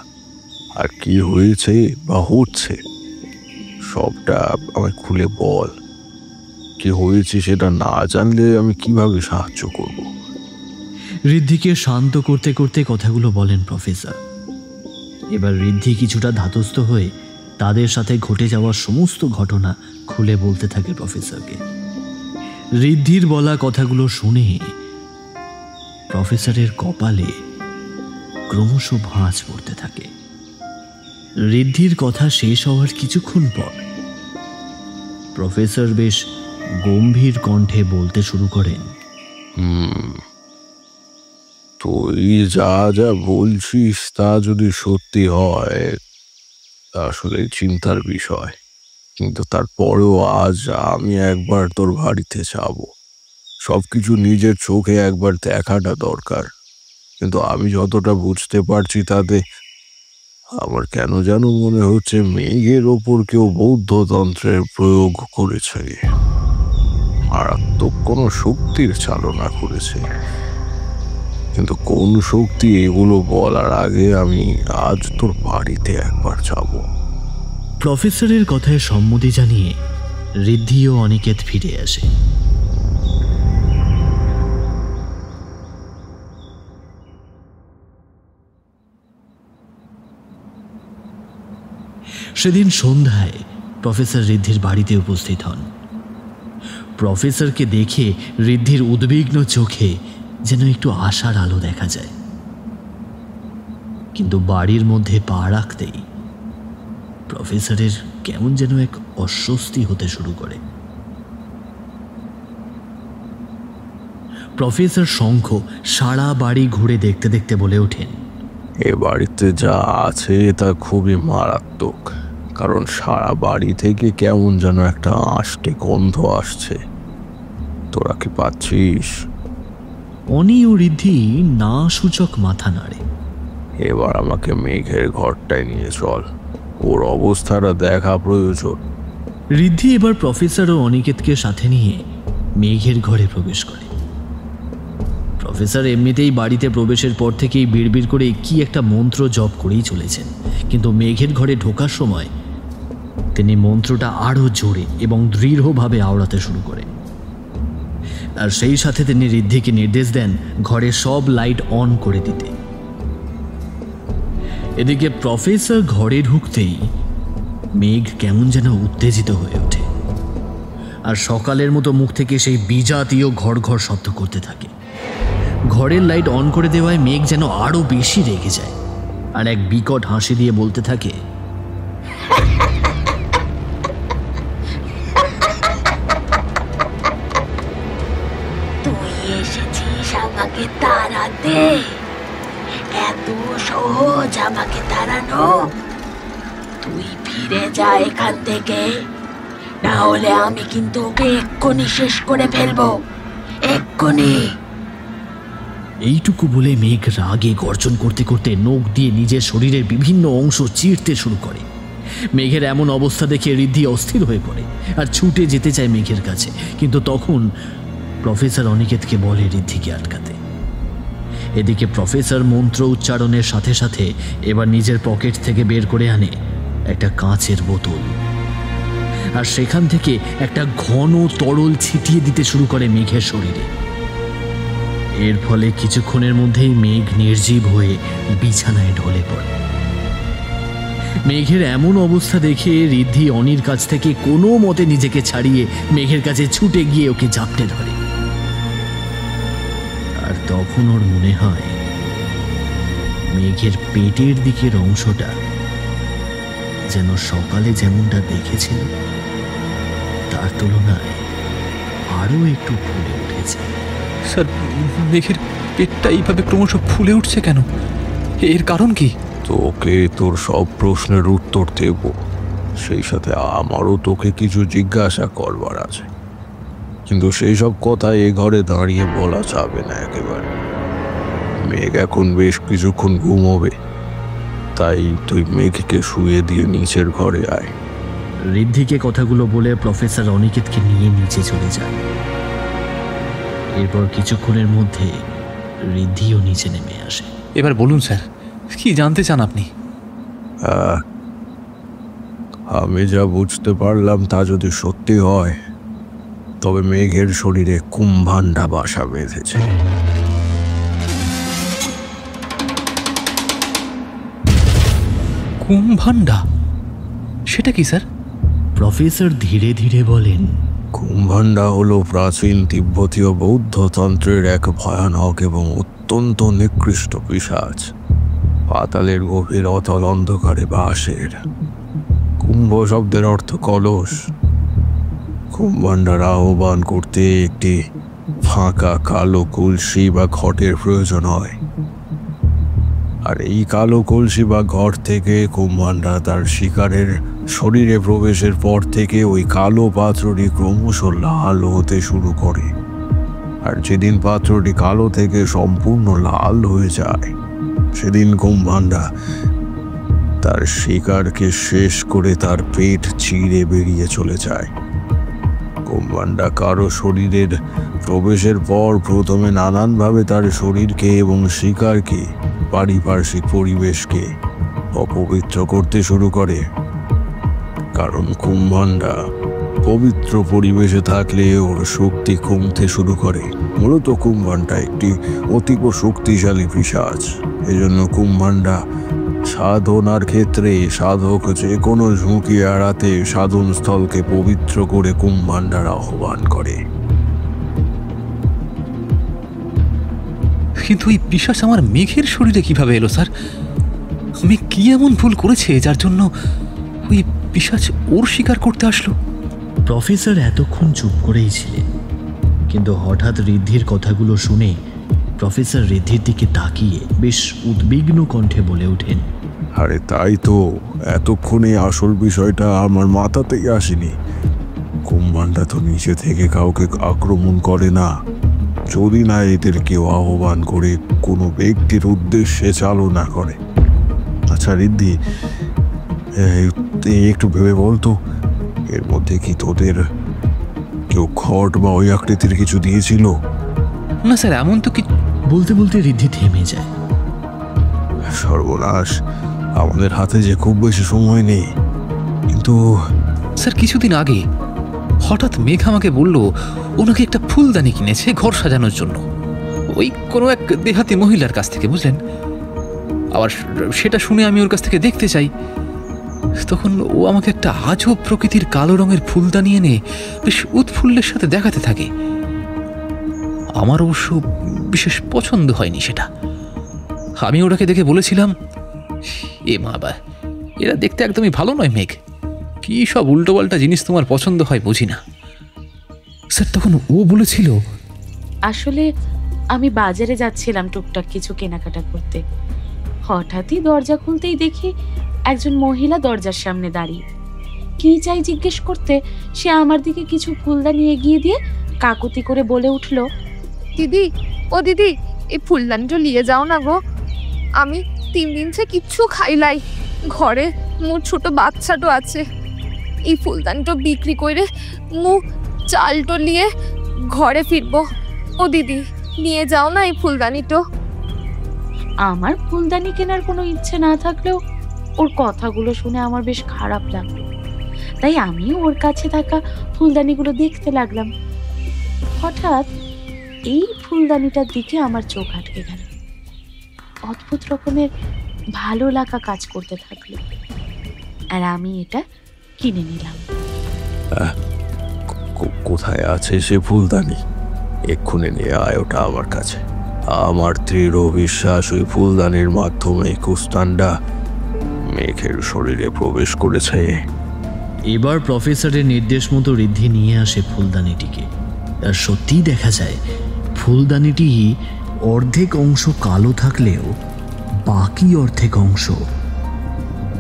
আর কি হয়েছে বা হচ্ছে সবটা আমায় খুলে বল। কি হয়েছে সেটা না জানলে আমি কিভাবে সাহায্য করব? ঋদ্ধিকে শান্ত করতে করতে কথাগুলো বলেন প্রফেসর। এবার ঋদ্ধি কিছুটা ধাতস্থ হয়ে তাদের সাথে ঘটে যাওয়া সমস্ত ঘটনা খুলে বলতে থাকে প্রফেসরকে। ঋদ্ধির বলা কথাগুলো শুনে প্রফেসরের কপালে ক্রমশ ভাঁজ পড়তে থাকে। ঋদ্ধির কথা শেষ হওয়ার কিছুক্ষণ পর প্রফেসর বেশ গম্ভীর কণ্ঠে বলতে শুরু করেন, তুই যা যা বলছিস তা যদি সত্যি হয় আসলে চিন্তার বিষয়, কিন্তু তারপরেও আজ আমি একবার তোর বাড়িতে যাব। সবকিছু নিজের চোখে একবার দেখাটা দরকার। কিন্তু আমি যতটা বুঝতে পারছি তাতে আমার কেন যেন মনে হচ্ছে মেঘের ওপর কেউ বৌদ্ধতন্ত্রের প্রয়োগ করেছে, মারাত্মক কোনো শক্তির চালনা করেছে। কিন্তু কোন শক্তি এগুলো বলার আগে আমি আজ তোর বাড়িতে একবার যাব। প্রফেসরের কথায় সম্মতি জানিয়ে ঋদ্ধি ও অনিকেত ফিরে আসে। সেদিন সন্ধ্যায় প্রফেসর ঋদ্ধির বাড়িতে উপস্থিত হন। প্রফেসরকে দেখে ঋদ্ধির উদ্বিগ্ন চোখে যেন একটু আশার আলো দেখা যায়, কিন্তু বাড়ির মধ্যে পা রাখতেই প্রফেসরের কেমন যেন এক অস্বস্তি হতে শুরু করে। প্রফেসর শঙ্খ সারা বাড়ি ঘুরে দেখতে দেখতে বলে ওঠেন, এ বাড়িতে যা আছে তা খুবই মারাত্মক, কারণ সারা বাড়ি থেকে কেমন যেন একটা আষ্টে গন্ধ আসছে। তোরা কি পাচ্ছিস? অনি ও ঋদ্ধি না সূচক মাথা নাড়ে। এবার আমাকে মেঘের ঘরটায় নিয়ে চল, ওর অবস্থাটা দেখা প্রয়োজন। ঋদ্ধি এবার প্রফেসর ও অনিকেতকে সাথে নিয়ে মেঘের ঘরে প্রবেশ করে। প্রফেসর এমনিতেই বাড়িতে প্রবেশের পর থেকেই বিড়বিড় করে কি একটা মন্ত্র জপ করেই চলেছেন, কিন্তু মেঘের ঘরে ঢোকার সময় তিনি মন্ত্রটা আরো জোরে এবং দৃঢ়ভাবে আওড়াতে শুরু করে। আর সেই সাথে তিনি ঋদ্ধিকে নির্দেশ দেন ঘরের সব লাইট অন করে দিতে। এদিকে প্রফেসর ঘরে ঢুকতেই মেঘ কেমন যেন উত্তেজিত হয়ে ওঠে, আর সকালের মতো মুখ থেকে সেই বিজাতীয় ঘর ঘর শব্দ করতে থাকে। ঘরের লাইট অন করে দেওয়ায় মেঘ যেন আরো বেশি রেগে যায়, আর এক বিকট হাসি দিয়ে বলতে থাকে, তুই এসেছিস আমাকে তাড়াতে? এত সহজ আমাকে তাড়ানো? তুই ফিরে যা এখান থেকে, না হলে আমি কিন্তু ওকে এক্ষুনি শেষ করে ফেলবো, এক্ষুনি। এইটুকু বলে মেঘ রাগে গর্জন করতে করতে নখ দিয়ে নিজের শরীরের বিভিন্ন অংশ চিরতে শুরু করে। মেঘের এমন অবস্থা দেখে ঋদ্ধি অস্থির হয়ে পড়ে আর ছুটে যেতে চায় মেঘের কাছে, কিন্তু তখন প্রফেসর অনিকেতকে বলে ঋদ্ধিকে আটকাতে। এদিকে প্রফেসর মন্ত্র উচ্চারণের সাথে সাথে এবার নিজের পকেট থেকে বের করে আনে একটা কাঁচের বোতল, আর সেখান থেকে একটা ঘন তরল ছিটিয়ে দিতে শুরু করে মেঘের শরীরে। এর ফলে কিছুক্ষণের মধ্যেই মেঘ নির্জীব হয়ে বিছানায় ঢলে পড়ে। মেঘের এমন অবস্থা দেখে ঋদ্ধি অনির কাছ থেকে কোনো মতে নিজেকে ছাড়িয়ে মেঘের কাছে ছুটে গিয়ে ওকে জাপটে ধরে। আর তখন ওর মনে হয় মেঘের পেটের দিকের অংশটা যেন সকালে যেমনটা দেখেছিল তার তুলনায় আরো একটু ফুলে উঠেছে। স্যার, মেঘের পেটটা এইভাবে ক্রমশ ফুলে উঠছে কেন? এর কারণ কি? তোকে তোর সব প্রশ্নের উত্তর দেব, সেই সাথে আমারও তোকে কিছু জিজ্ঞাসা করবার আছে, কিন্তু সেই সব কথা এ ঘরে দাঁড়িয়ে বলা যাবে না একেবারে। মেঘ এখন বেশ কিছুক্ষণ ঘুমোবে, তাই তুই মেঘকে শুয়ে দিয়ে নিচের ঘরে আয়। ঋদ্ধিকে কথাগুলো বলে প্রফেসর অনিকেতকে নিয়ে নিচে চলে যায়। এরপর কিছুক্ষণের মধ্যে ঋদ্ধিও নিচে নেমে আসে। এবার বলুন স্যার, কি জানতে চান আপনি? আমি যা বুঝতে পারলাম তা যদি সত্যি হয়, তবে মেঘের শরীরে কুম্ভান্ডা বাসা বেঁধেছে। কুম্ভান্ডা? সেটা কি স্যার? প্রফেসর ধীরে ধীরে বলেন, কুম্ভান্ডা হলো প্রাচীন তিব্বতীয় বৌদ্ধ তন্ত্রের এক ভয়ানক এবং অত্যন্ত নিকৃষ্ট পিশাচ। পাতালের গভীর অতল অন্ধকারে বাসের। কুম্ভ শব্দের অর্থ কলস। কুম্ভান্ডার আহ্বান করতে একটি ফাঁকা কালো কলসি বা ঘটের প্রয়োজন হয়, আর এই কালো কলসি বা ঘট থেকে কুম্ভান্ডা তার শিকারের শরীরে প্রবেশের পর থেকে ওই কালো পাত্রটি ক্রমশ লাল হতে শুরু করে। আর যেদিন পাত্রটি কালো থেকে সম্পূর্ণ লাল হয়ে যায়, সেদিন কুম্ভান্ডা তার শিকারকে শেষ করে তার পেট চিরে বেরিয়ে চলে যায়। কুম্ভান্ডা কারো শরীরের প্রবেশের পর প্রথমে নানানভাবে তার শরীরকে এবং শিকারকে, পারিপার্শ্বিক পরিবেশকে অপবিত্র করতে শুরু করে। কারণ কুম্ভান্ডা পবিত্র পরিবেশে থাকলে ওর শক্তি কমতে শুরু করে। মূলত কুম্ভান্ডা একটি অতীব শক্তিশালী পিশাচ। এজন্য কুম্ভান্ডা সাধনার ক্ষেত্রে সাধক যে কোনো ঝুঁকি এড়াতে সাধন স্থলকে পবিত্র করে কুম্ভান্ডার আহ্বান করে। কিন্তু এই পিশাচ আমার মেঘের শরীরে কিভাবে এলো স্যার? মেঘ কি এমন ভুল করেছে যার জন্য ওই পিশাচ ওর শিকার করতে আসলো? প্রফেসর এতক্ষণ চুপ করেই ছিলেন, কিন্তু হঠাৎ ঋদ্ধির কথাগুলো শুনে প্রফেসর ঋদ্ধির দিকে তাকিয়ে বেশ উদ্বিগ্ন কণ্ঠে বলে ওঠেন, আরে তাই তো, এতক্ষণে আসল বিষয়টা আমার মাথাতেই আসেনি। কুম্ভান্ডা তো নিচে থেকে কাউকে আক্রমণ করে না, যদি না এদের কেউ আহ্বান করে কোনো ব্যক্তির উদ্দেশ্যে চালনা করে। আচ্ছা ঋদ্ধি, একটু ভেবে বলতো, এর মধ্যে কি তোদের কেউ খড় বা ওই আকৃতির কিছু দিয়েছিল? না স্যার, এমন তো কি। বলতে বলতে ঋদ্ধি থেমে যায়। সর্বনাশ, আমাদের হাতে যে খুব বেশি সময় নেই। কিন্তু স্যার, কিছুদিন আগে হঠাৎ মেঘ আমাকে বলল ওনাকে একটা ফুলদানি কিনেছে ঘর সাজানোর জন্য, ওই কোনো এক দেহাতি মহিলার কাছ থেকে, বুঝলেন। আবার সেটা শুনে আমি ওর কাছ থেকে দেখতে চাই। তখন ও আমাকে একটা আজব প্রকৃতির কালো রঙের ফুলদানি এনে বেশ উৎফুল্লের সাথে দেখাতে থাকে। আমার অবশ্য বিশেষ পছন্দ হয়নি সেটা। আমি ওটাকে দেখে বলেছিলাম, এ মা বা, এরা দেখতে একদমই ভালো নয় মেঘ, কি সব উল্টোপাল্টা জিনিস তোমার পছন্দ হয় বুঝি না। স্যার, তখন ও বলেছিল, আসলে আমি বাজারে যাচ্ছিলাম টুকটাক কিছু কেনাকাটা করতে। হঠাৎই দরজা খুলতেই দেখি একজন মহিলা দরজার সামনে দাঁড়িয়ে। কি চাই জিজ্ঞেস করতে সে আমার দিকে কিছু ফুলদানি এগিয়ে দিয়ে কাকুতি করে বলে উঠল, দিদি, ও দিদি, এই ফুলদানিটা নিয়ে যাও না গো। আমি 3 দিন থেকে কিচ্ছু খাইলাই, ঘরে মোর ছোট বাচ্চাটো আছে। এই ফুলদানিটা বিক্রি করে মু চালটো নিয়ে ঘরে ফিরবো। ও দিদি, নিয়ে যাও না এই ফুলদানিটো। আমার ফুলদানি কেনার কোনো ইচ্ছে না থাকলেও ওর কথাগুলো শুনে আমার বেশ খারাপ লাগলো, তাই আমি ওর কাছে থাকা ফুলদানিগুলো দেখতে লাগলাম। হঠাৎ এই ফুলদানিটার দিকে আমার চোখ আটকে গেল। অদ্ভুত রকমের ভালো লাগা কাজ করতে থাকলো, আর আমি এটা কিনে নিলাম। কোথায় আছে সে ফুলদানি? এক্ষুনি নিয়ে আয় ওটা আমার কাছে। আমার দৃঢ় বিশ্বাস ওই ফুলদানির মাধ্যমে কুস্তানটা মেঘের শরীরে প্রবেশ করেছে। এবার প্রফেসরের নির্দেশ মতো ঋদ্ধি নিয়ে আসে ফুলদানিটিকে। আর সত্যিই দেখা যায় ফুলদানিটি অর্ধেক অংশ কালো থাকলেও বাকি অর্ধেক অংশ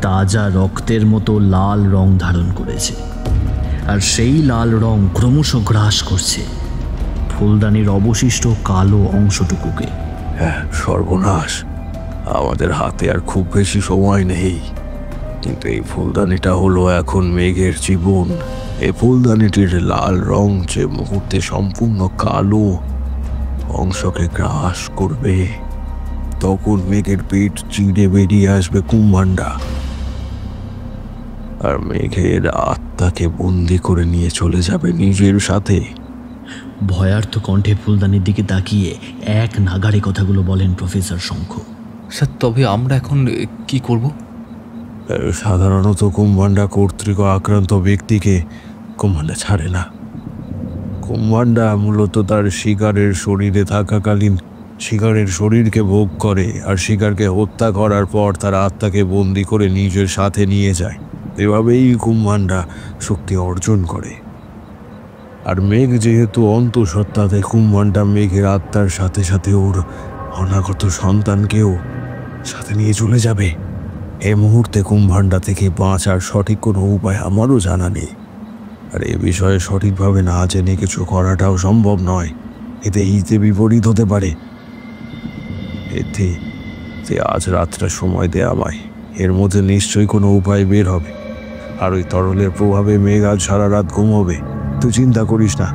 তাজা রক্তের মতো লাল রং ধারণ করেছে। আর সেই লাল রং ক্রমশ গ্রাস করছে ফুলদানির অবশিষ্ট কালো অংশটুকুকে। সর্বনাশ, আমাদের হাতে আর খুব বেশি সময় নেই। কিন্তু এই ফুলদানিটা হলো এখন মেঘের জীবন। এই ফুলদানিটির লাল রং যে মুহূর্তে সম্পূর্ণ কালো অংশকে গ্রাস করবে, তখন মেঘের পেট চিড়ে বেরিয়ে আসবে কুম্ভান্ডা, আর মেঘের আত্মাকে বন্দি করে নিয়ে চলে যাবে নিজের সাথে। ভয়ার্থ কণ্ঠে ফুলদানির দিকে তাকিয়ে এক নাগাড়ে কথাগুলো বলেন প্রফেসর শঙ্খ। স্যার, তবে আমরা এখন কি করব? সাধারণত কুম্ভান্ডা কর্তৃক আক্রান্ত ব্যক্তিকে কুম্ভান্ডা ছাড়ে না। কুম্ভান্ডা মূলত তার শিকারের শরীরে থাকাকালীন শিকারের শরীরকে ভোগ করে, আর শিকারকে হত্যা করার পর তার আত্মাকে বন্দি করে নিজের সাথে নিয়ে যায়। এভাবেই কুম্ভান্ডা শক্তি অর্জন করে। আর মেঘ যেহেতু অন্তঃসত্ত্বা, তাই কুম্ভান্ডা মেঘের আত্মার সাথে সাথে ওর অনাগত সন্তানকেও সাথে নিয়ে চলে যাবে। এই মুহূর্তে কুম্ভান্ডা থেকে বাঁচার সঠিক কোনো উপায় আমারও জানা নেই, আর এ বিষয়ে সঠিকভাবে না জেনে কিছু করাটাও সম্ভব নয়। এতে হিতে বিপরীত হতে পারে। এতে আজ রাতটা সময় দে আমায়, এর মধ্যে নিশ্চয়ই কোনো উপায় বের হবে। আর ওই তরলের প্রভাবে মেঘ আজ সারা রাত ঘুমোবে। তুই চিন্তা করিস না,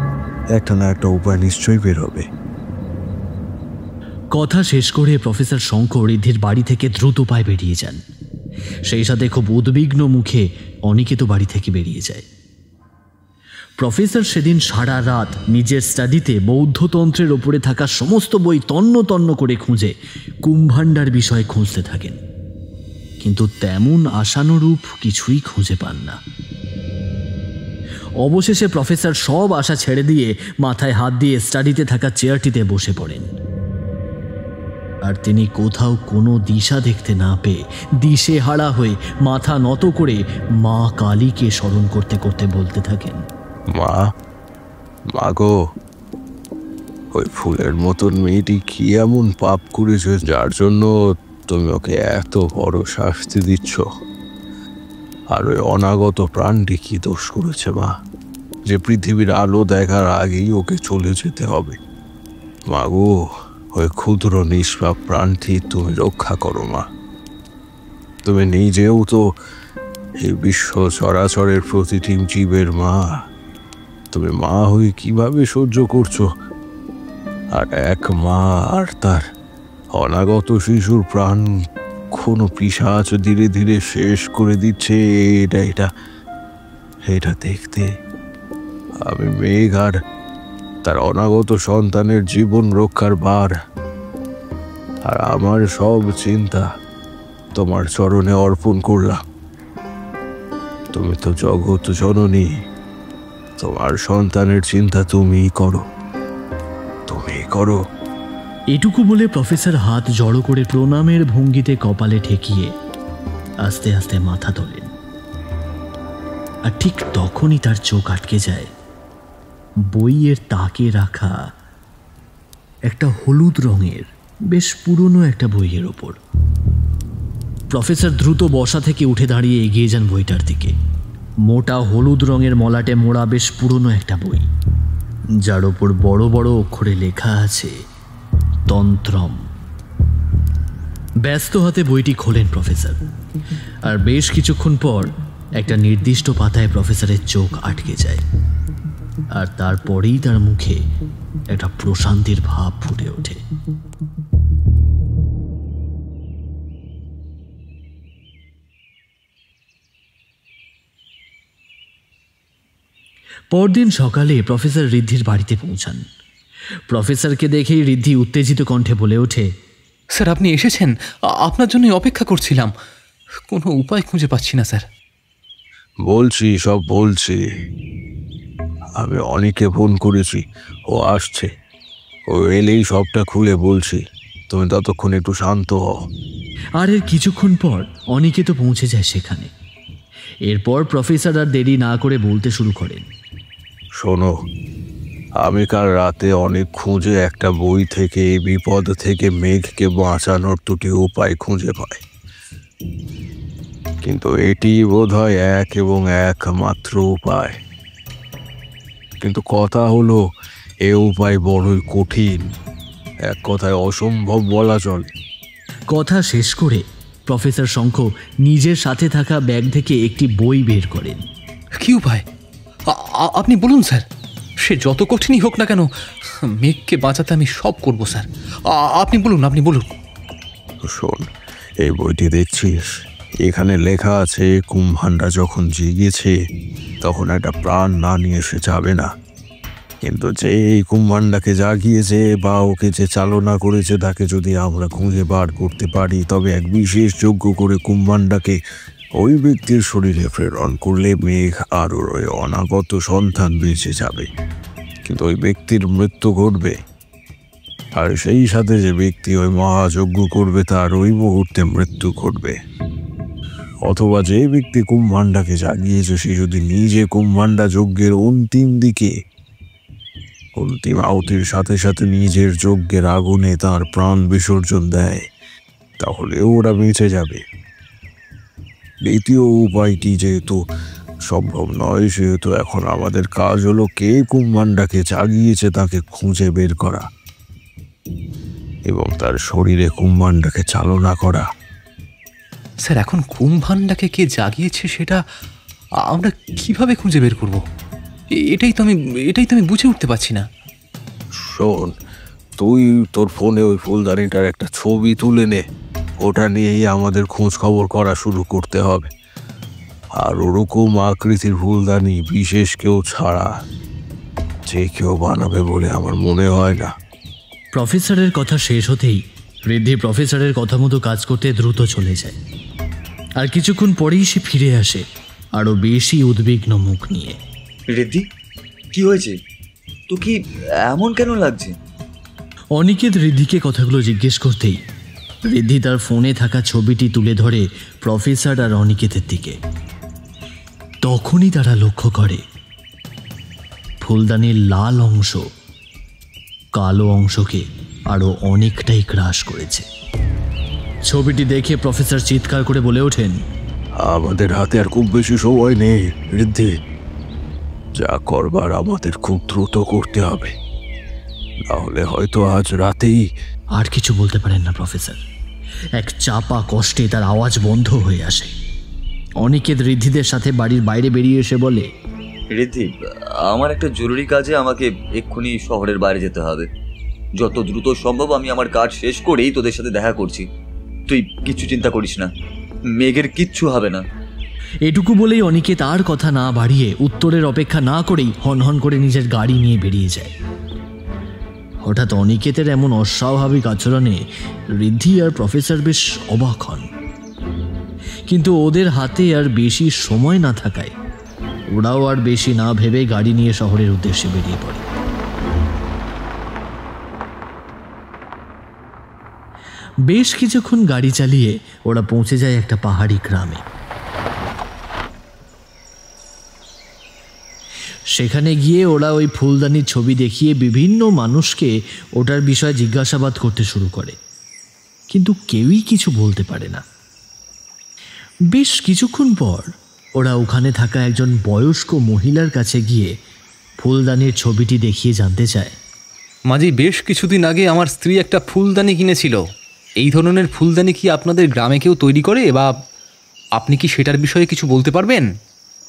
একটা না একটা উপায় নিশ্চয়ই বের হবে। কথা শেষ করে প্রফেসর শঙ্খ ঋদ্ধির বাড়ি থেকে দ্রুত পায়ে বেরিয়ে যান। সেই সাথে খুব উদ্বিগ্ন মুখে অনিকেত বাড়ি থেকে বেরিয়ে যায়। প্রফেসর সেদিন সারা রাত নিজের স্টাডিতে বৌদ্ধতন্ত্রের ওপরে থাকা সমস্ত বই তন্ন তন্ন করে খুঁজে কুম্ভান্ডার বিষয়ে খুঁজতে থাকেন, কিন্তু তেমন আশানুরূপ কিছুই খুঁজে পান না। অবশেষে প্রফেসর সব আশা ছেড়ে দিয়ে মাথায় হাত দিয়ে স্টাডিতে থাকা চেয়ারটিতে বসে পড়েন। আর তিনি কোথাও কোনো দিশা দেখতে না পেয়ে দিশেহারা হয়ে মাথা নত করে মা কালীকে স্মরণ করতে করতে বলতে থাকেন, মা গো, ওই ফুলের মতন মেয়েটি কি এমন পাপ করেছে যার জন্য তুমি ওকে এত বড় শাস্তি দিচ্ছ? আর ওই অনাগত প্রাণটি কি দোষ করেছে মা, যে পৃথিবীর আলো দেখার আগেই ওকে চলে যেতে হবে? মা গো, ওই ক্ষুদ্র নিষ্পাপ প্রাণটি তুমি রক্ষা করো মা। তুমি নিজেও তো এই বিশ্ব চরাচরের প্রতিটি জীবের মা। তুমি মা হয়ে কিভাবে সহ্য করছো? আর এক মা আর তার অনাগত শিশুর প্রাণ কোনো পিশাচ ধীরে ধীরে শেষ করে দিচ্ছে, এটা দেখতে আমি মেঘ আর তার অনাগত সন্তানের জীবন রক্ষার বার আর আমার সব চিন্তা তোমার চরণে অর্পণ করলাম। তুমি তো জগৎ জননী, তোমার সন্তানের চিন্তা তুমিই করো। এটুকু বলে প্রফেসর হাত জড়ো করে প্রণামের ভঙ্গিতে কপালে ঠেকিয়ে আস্তে আস্তে মাথা তোলেন। আর ঠিক তখনই তার চোখ আটকে যায় বইয়ের তাকে রাখা একটা হলুদ রঙের বেশ পুরনো একটা বইয়ের ওপর। প্রফেসর দ্রুত বসা থেকে উঠে দাঁড়িয়ে এগিয়ে যান বইটার দিকে। মোটা হলুদ রঙের মলাটে মোড়া বেশ পুরনো একটা বই, যার ওপর বড় বড় অক্ষরে লেখা আছে তন্ত্রম। ব্যস্ত হাতে বইটি খোলেন প্রফেসর, আর বেশ কিছুক্ষণ পর একটা নির্দিষ্ট পাতায় প্রফেসরের চোখ আটকে যায়। আর তারপরেই তার মুখে একটা প্রশান্তির ভাব ফুটে ওঠে। পরদিন সকালে প্রফেসর ঋদ্ধির বাড়িতে পৌঁছান। প্রফেসরকে দেখেই ঋদ্ধি উত্তেজিত কণ্ঠে বলে ওঠে, স্যার আপনি এসেছেন, আপনার জন্যই অপেক্ষা করছিলাম। কোনো উপায় খুঁজে পাচ্ছি না স্যার। বলছি আমি অনেকে ফোন করেছি, ও আসছে, ও এলেই সবটা খুলে বলছি। তুমি ততক্ষণ একটু শান্ত হও। আর এর কিছুক্ষণ পর অনিকেত পৌঁছে যায় সেখানে। এরপর প্রফেসর আর দেরি না করে বলতে শুরু করেন, শোনো, আমি কাল রাতে অনেক খুঁজে একটা বই থেকে এই বিপদ থেকে মেঘকে বাঁচানোর দুটি উপায় খুঁজে পাই, কিন্তু এটি বোধহয় এক এবং একমাত্র উপায়। কিন্তু কথা হলো, এ উপায় বড়ই কঠিন, এক কথায় অসম্ভব বলা চলে। কথা শেষ করে প্রফেসর শঙ্খ নিজের সাথে থাকা ব্যাগ থেকে একটি বই বের করেন। কি উপায়? আপনি বলুন স্যার, সে যত কঠিনই হোক না কেন, মেঘকে বাঁচাতে আমি সব করব স্যার। আপনি বলুন। শোন, এই বইটি দেখছিস, এখানে লেখা আছে কুম্ভান্ডা যখন জেগেছে তখন একটা প্রাণ না নিয়ে সে যাবে না। কিন্তু যে এই কুম্ভান্ডাকে জাগিয়েছে বা ওকে যে চালনা করেছে তাকে যদি আমরা খুঁজে বার করতে পারি, তবে এক বিশেষ যোগ্য করে কুম্ভান্ডাকে ওই ব্যক্তির শরীরে প্রেরণ করলে মেঘ আর ওর অনাগত সন্তান বেঁচে যাবে। কিন্তু ওই ব্যক্তির মৃত্যু ঘটবে, আর সেই সাথে যে ব্যক্তি ওই মহাযজ্ঞ করবে তার ওই মুহূর্তে মৃত্যু ঘটবে। অথবা যে ব্যক্তি কুম্ভান্ডাকে জাগিয়েছে সে যদি নিজে কুম্ভান্ডা যজ্ঞের অন্তিম দিকে অন্তিম আহুতির সাথে সাথে নিজের যজ্ঞের আগুনে তার প্রাণ বিসর্জন দেয়, তাহলে ওরা বেঁচে যাবে। দ্বিতীয় উপায়টি যেহেতু সম্ভব নয়, সেহেতু এখন আমাদের কাজ হলো কে কুম্ভান্ডাকে জাগিয়েছে তাকে খুঁজে বের করা এবং তার শরীরে কুম্ভান্ডাকে চালনা করা। স্যার, এখন কুম্ভান্ডাকে কে জাগিয়েছে সেটা আমরা কিভাবে খুঁজে বের করব? এটাই তো আমি বুঝে উঠতে পারছি না। শোন, তুই তোর ফোনে ওই ফুলদানিটার একটা ছবি তুলে নে, ওটা নিয়েই আমাদের খোঁজ খবর করা শুরু করতে হবে। আর ওরকম আকৃতির ফুলদানি বিশেষ কেউ ছাড়া যে কেউ বানাবে বলে আমার মনে হয় না। প্রফেসরের কথা শেষ হতেই ঋদ্ধি প্রফেসরের কথা মতো কাজ করতে দ্রুত চলে যায়। আর কিছুক্ষণ পরেই সে ফিরে আসে আরো বেশি উদ্বিগ্ন মুখ নিয়ে। ঋদ্ধি, কি হয়েছে? তো কি এমন কেন লাগছে? অনিকেত ঋদ্ধিকে কথাগুলো জিজ্ঞেস করতেই ঋদ্ধি তার ফোনে থাকা ছবিটি তুলে ধরে প্রফেসর আর অনিকেতের দিকে। তখনই তারা লক্ষ্য করে ফুলদানির লাল অংশ কালো অংশকে আরো অনেকটাই গ্রাস করেছে। ছবিটি দেখে প্রফেসর চিৎকার করে বলে ওঠেন, আমাদের হাতে আর খুব বেশি সময় নেই ঋদ্ধি, যা করবার আমাদের খুব দ্রুত করতে হবে, নাহলে হয়তো আজ রাতেই। আর কিছু বলতে পারেন না প্রফেসর। এক চাপা কষ্টে তার আওয়াজ বন্ধ হয়ে আসে। অনিকেত ঋদ্ধিদের সাথে বাড়ির বাইরে বেরিয়ে এসে বলে, ঋদ্ধি, আমার একটা জরুরি কাজে আমাকে এক্ষুনি শহরের বাইরে যেতে হবে। যত দ্রুত সম্ভব আমি আমার কাজ শেষ করেই তোদের সাথে দেখা করছি। তুই কিচ্ছু চিন্তা করিস না, মেঘের কিচ্ছু হবে না। এটুকু বলেই অনিকেত আর কথা না বাড়িয়ে উত্তরের অপেক্ষা না করেই হনহন করে নিজের গাড়ি নিয়ে বেরিয়ে যায়। হঠাৎ অনিকেতের এমন অস্বাভাবিক আচরণে ঋদ্ধি আর প্রফেসর বেশ অবাক হন, কিন্তু ওদের হাতে আর বেশি সময় না থাকায় ওরাও আর বেশি না ভেবে গাড়ি নিয়ে শহরের উদ্দেশ্যে বেরিয়ে পড়ে। বেশ কিছুক্ষণ গাড়ি চালিয়ে ওরা পৌঁছে যায় একটা পাহাড়ি গ্রামে। সেখানে গিয়ে ওরা ওই ফুলদানির ছবি দেখিয়ে বিভিন্ন মানুষকে ওটার বিষয়ে জিজ্ঞাসাবাদ করতে শুরু করে, কিন্তু কেউই কিছু বলতে পারে না। বেশ কিছুক্ষণ পর ওরা ওখানে থাকা একজন বয়স্ক মহিলার কাছে গিয়ে ফুলদানির ছবিটি দেখিয়ে জানতে চায়, মাঝি, বেশ কিছুদিন আগে আমার স্ত্রী একটা ফুলদানি কিনেছিল। এই ধরনের ফুলদানি কি আপনাদের গ্রামে কেউ তৈরি করে, বা আপনি কি সেটার বিষয়ে কিছু বলতে পারবেন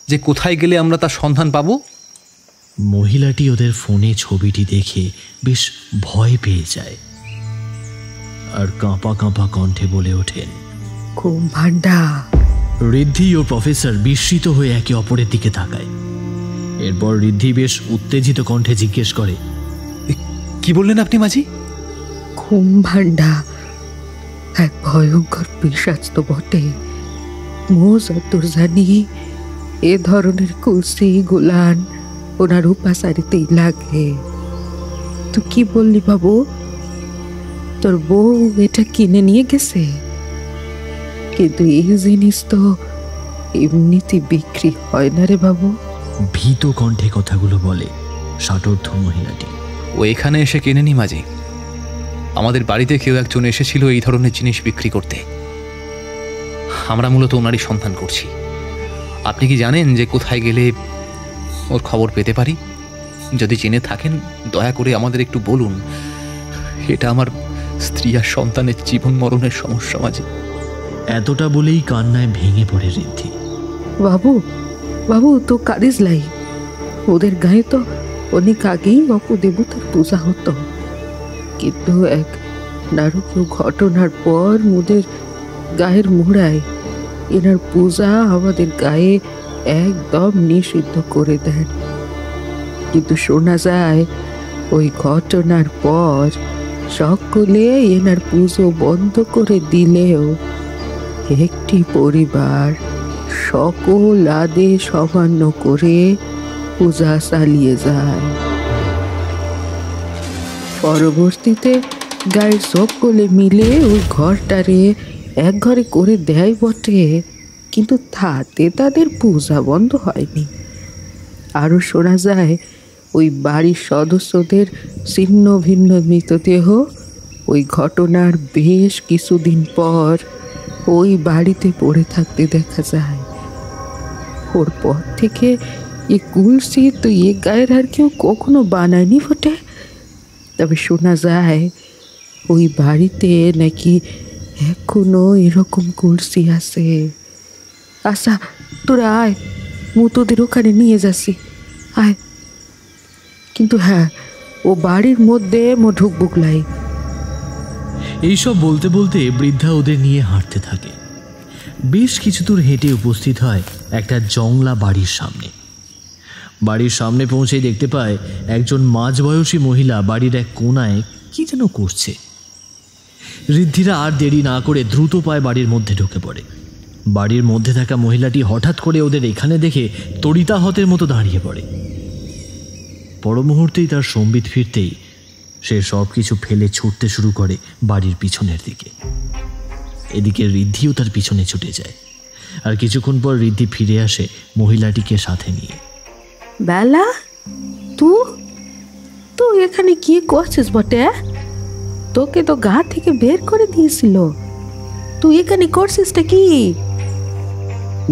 যে কোথায় গেলে আমরা তার সন্ধান পাবো? মহিলাটি ওদের ফোনে ছবিটি দেখে বেশ ভয় পেয়ে যায় আর কাঁপা কাঁপা কণ্ঠে বলে ওঠেন, কুম্ভান্ডা। ঋদ্ধি ও প্রফেসর বিস্মিত হয়ে একে অপরের দিকে তাকায়। এরপর ঋদ্ধি বেশ উত্তেজিত কণ্ঠে জিজ্ঞেস করে, কি বললেন আপনি মাঝি? কুম্ভান্ডা এক ভয়ঙ্কর পিশাচ তো বটে। যতদূর জানি এ ধরনের কুলসি গুলান ওনার উপাসারিতেই লাগে। তুই কি বললি বাবু? তোর বউ এটা কিনে নিয়ে গেছে? কিন্তু এই জিনিস তো এমনিতে বিক্রি হয় না রে বাবু। ভীত কণ্ঠে কথাগুলো বলে ষাটোর্ধ মহিলাটি। ও এখানে এসে কেনেনি মাঝি, আমাদের বাড়িতে কেউ একজন এসেছিল এই ধরনের জিনিস বিক্রি করতে। আমরা মূলত ওনারই সন্ধান করছি। আপনি কি জানেন যে কোথায় গেলে ওর খবর পেতে পারি? যদি জেনে থাকেন দয়া করে আমাদের একটু বলুন। এটা আমার স্ত্রী আর সন্তানের জীবন মরণের সমস্যা মাঝি। এতটা বলেই কান্নায় ভেঙে পড়ে ঋদ্ধি। বাবু বাবু তো কাঁদিস লাই। ওদের গায়ে তো অনেক আগেই অপদেবতার পূজা হতো, কিন্তু এক নারকীয় ঘটনার পর মোদের গায়ের মোড়ায় এনার পূজা আমাদের গায়ে একদম নিষিদ্ধ করে দেন। কিন্তু শোনা যায় ওই ঘটনার পর সকলে এনার পুজো বন্ধ করে দিলেও একটি পরিবার সকল আদেশ অমান্য করে পূজা চালিয়ে যায়। পরবর্তীতে গায়ের সকলে মিলে ওই ঘরটারে এক ঘরে করে দেয় বটে, কিন্তু তাতে তাদের পূজা বন্ধ হয়নি। আরও শোনা যায় ওই বাড়ির সদস্যদের ছিন্ন ভিন্ন মৃতদেহ ওই ঘটনার বেশ কিছুদিন পর ওই বাড়িতে পড়ে থাকতে দেখা যায়। ওর পর থেকে এ কুলসি তো এ গায়ের আর কেউ কখনো বানায়নি বটে। তবে শোনা যায় ওই বাড়িতে নাকি এখনো এরকম কুলসি আছে। আচ্ছা তোরা আয়, মু তোদের ওখানে নিয়ে যাচ্ছি, আয়। কিন্তু হ্যাঁ, ও বাড়ির মধ্যে মো ঢুকবুকলাই। এইসব বলতে বলতে বৃদ্ধা ওদের নিয়ে হাঁটতে থাকে। বেশ কিছু দূর হেঁটে উপস্থিত হয় একটা জংলা বাড়ির সামনে। বাড়ির সামনে পৌঁছে দেখতে পায় একজন মাঝবয়সী মহিলা বাড়ির এক কোনায় কি যেন করছে। ঋদ্ধিরা আর দেরি না করে দ্রুত পায়ে বাড়ির মধ্যে ঢুকে পড়ে। বাড়ির মধ্যে থাকা মহিলাটি হঠাৎ করে ওদের এখানে দেখে তড়িতাহতের মতো দাঁড়িয়ে পড়ে। পর মুহূর্তেই তার সম্বিত ফিরতেই সে সব কিছু ফেলে ছুটতে শুরু করে বাড়ির পিছনের দিকে। এদিকে ঋদ্ধিও তার পিছনে ছুটে যায়, আর কিছুক্ষণ পর ঋদ্ধি ফিরে আসে মহিলাটিকে সাথে নিয়ে। বেলা, তুই এখানে কি করছিস বটে? তোকে তো গা থেকে বের করে দিয়েছিল, তুই এখানে করছিসটা কি?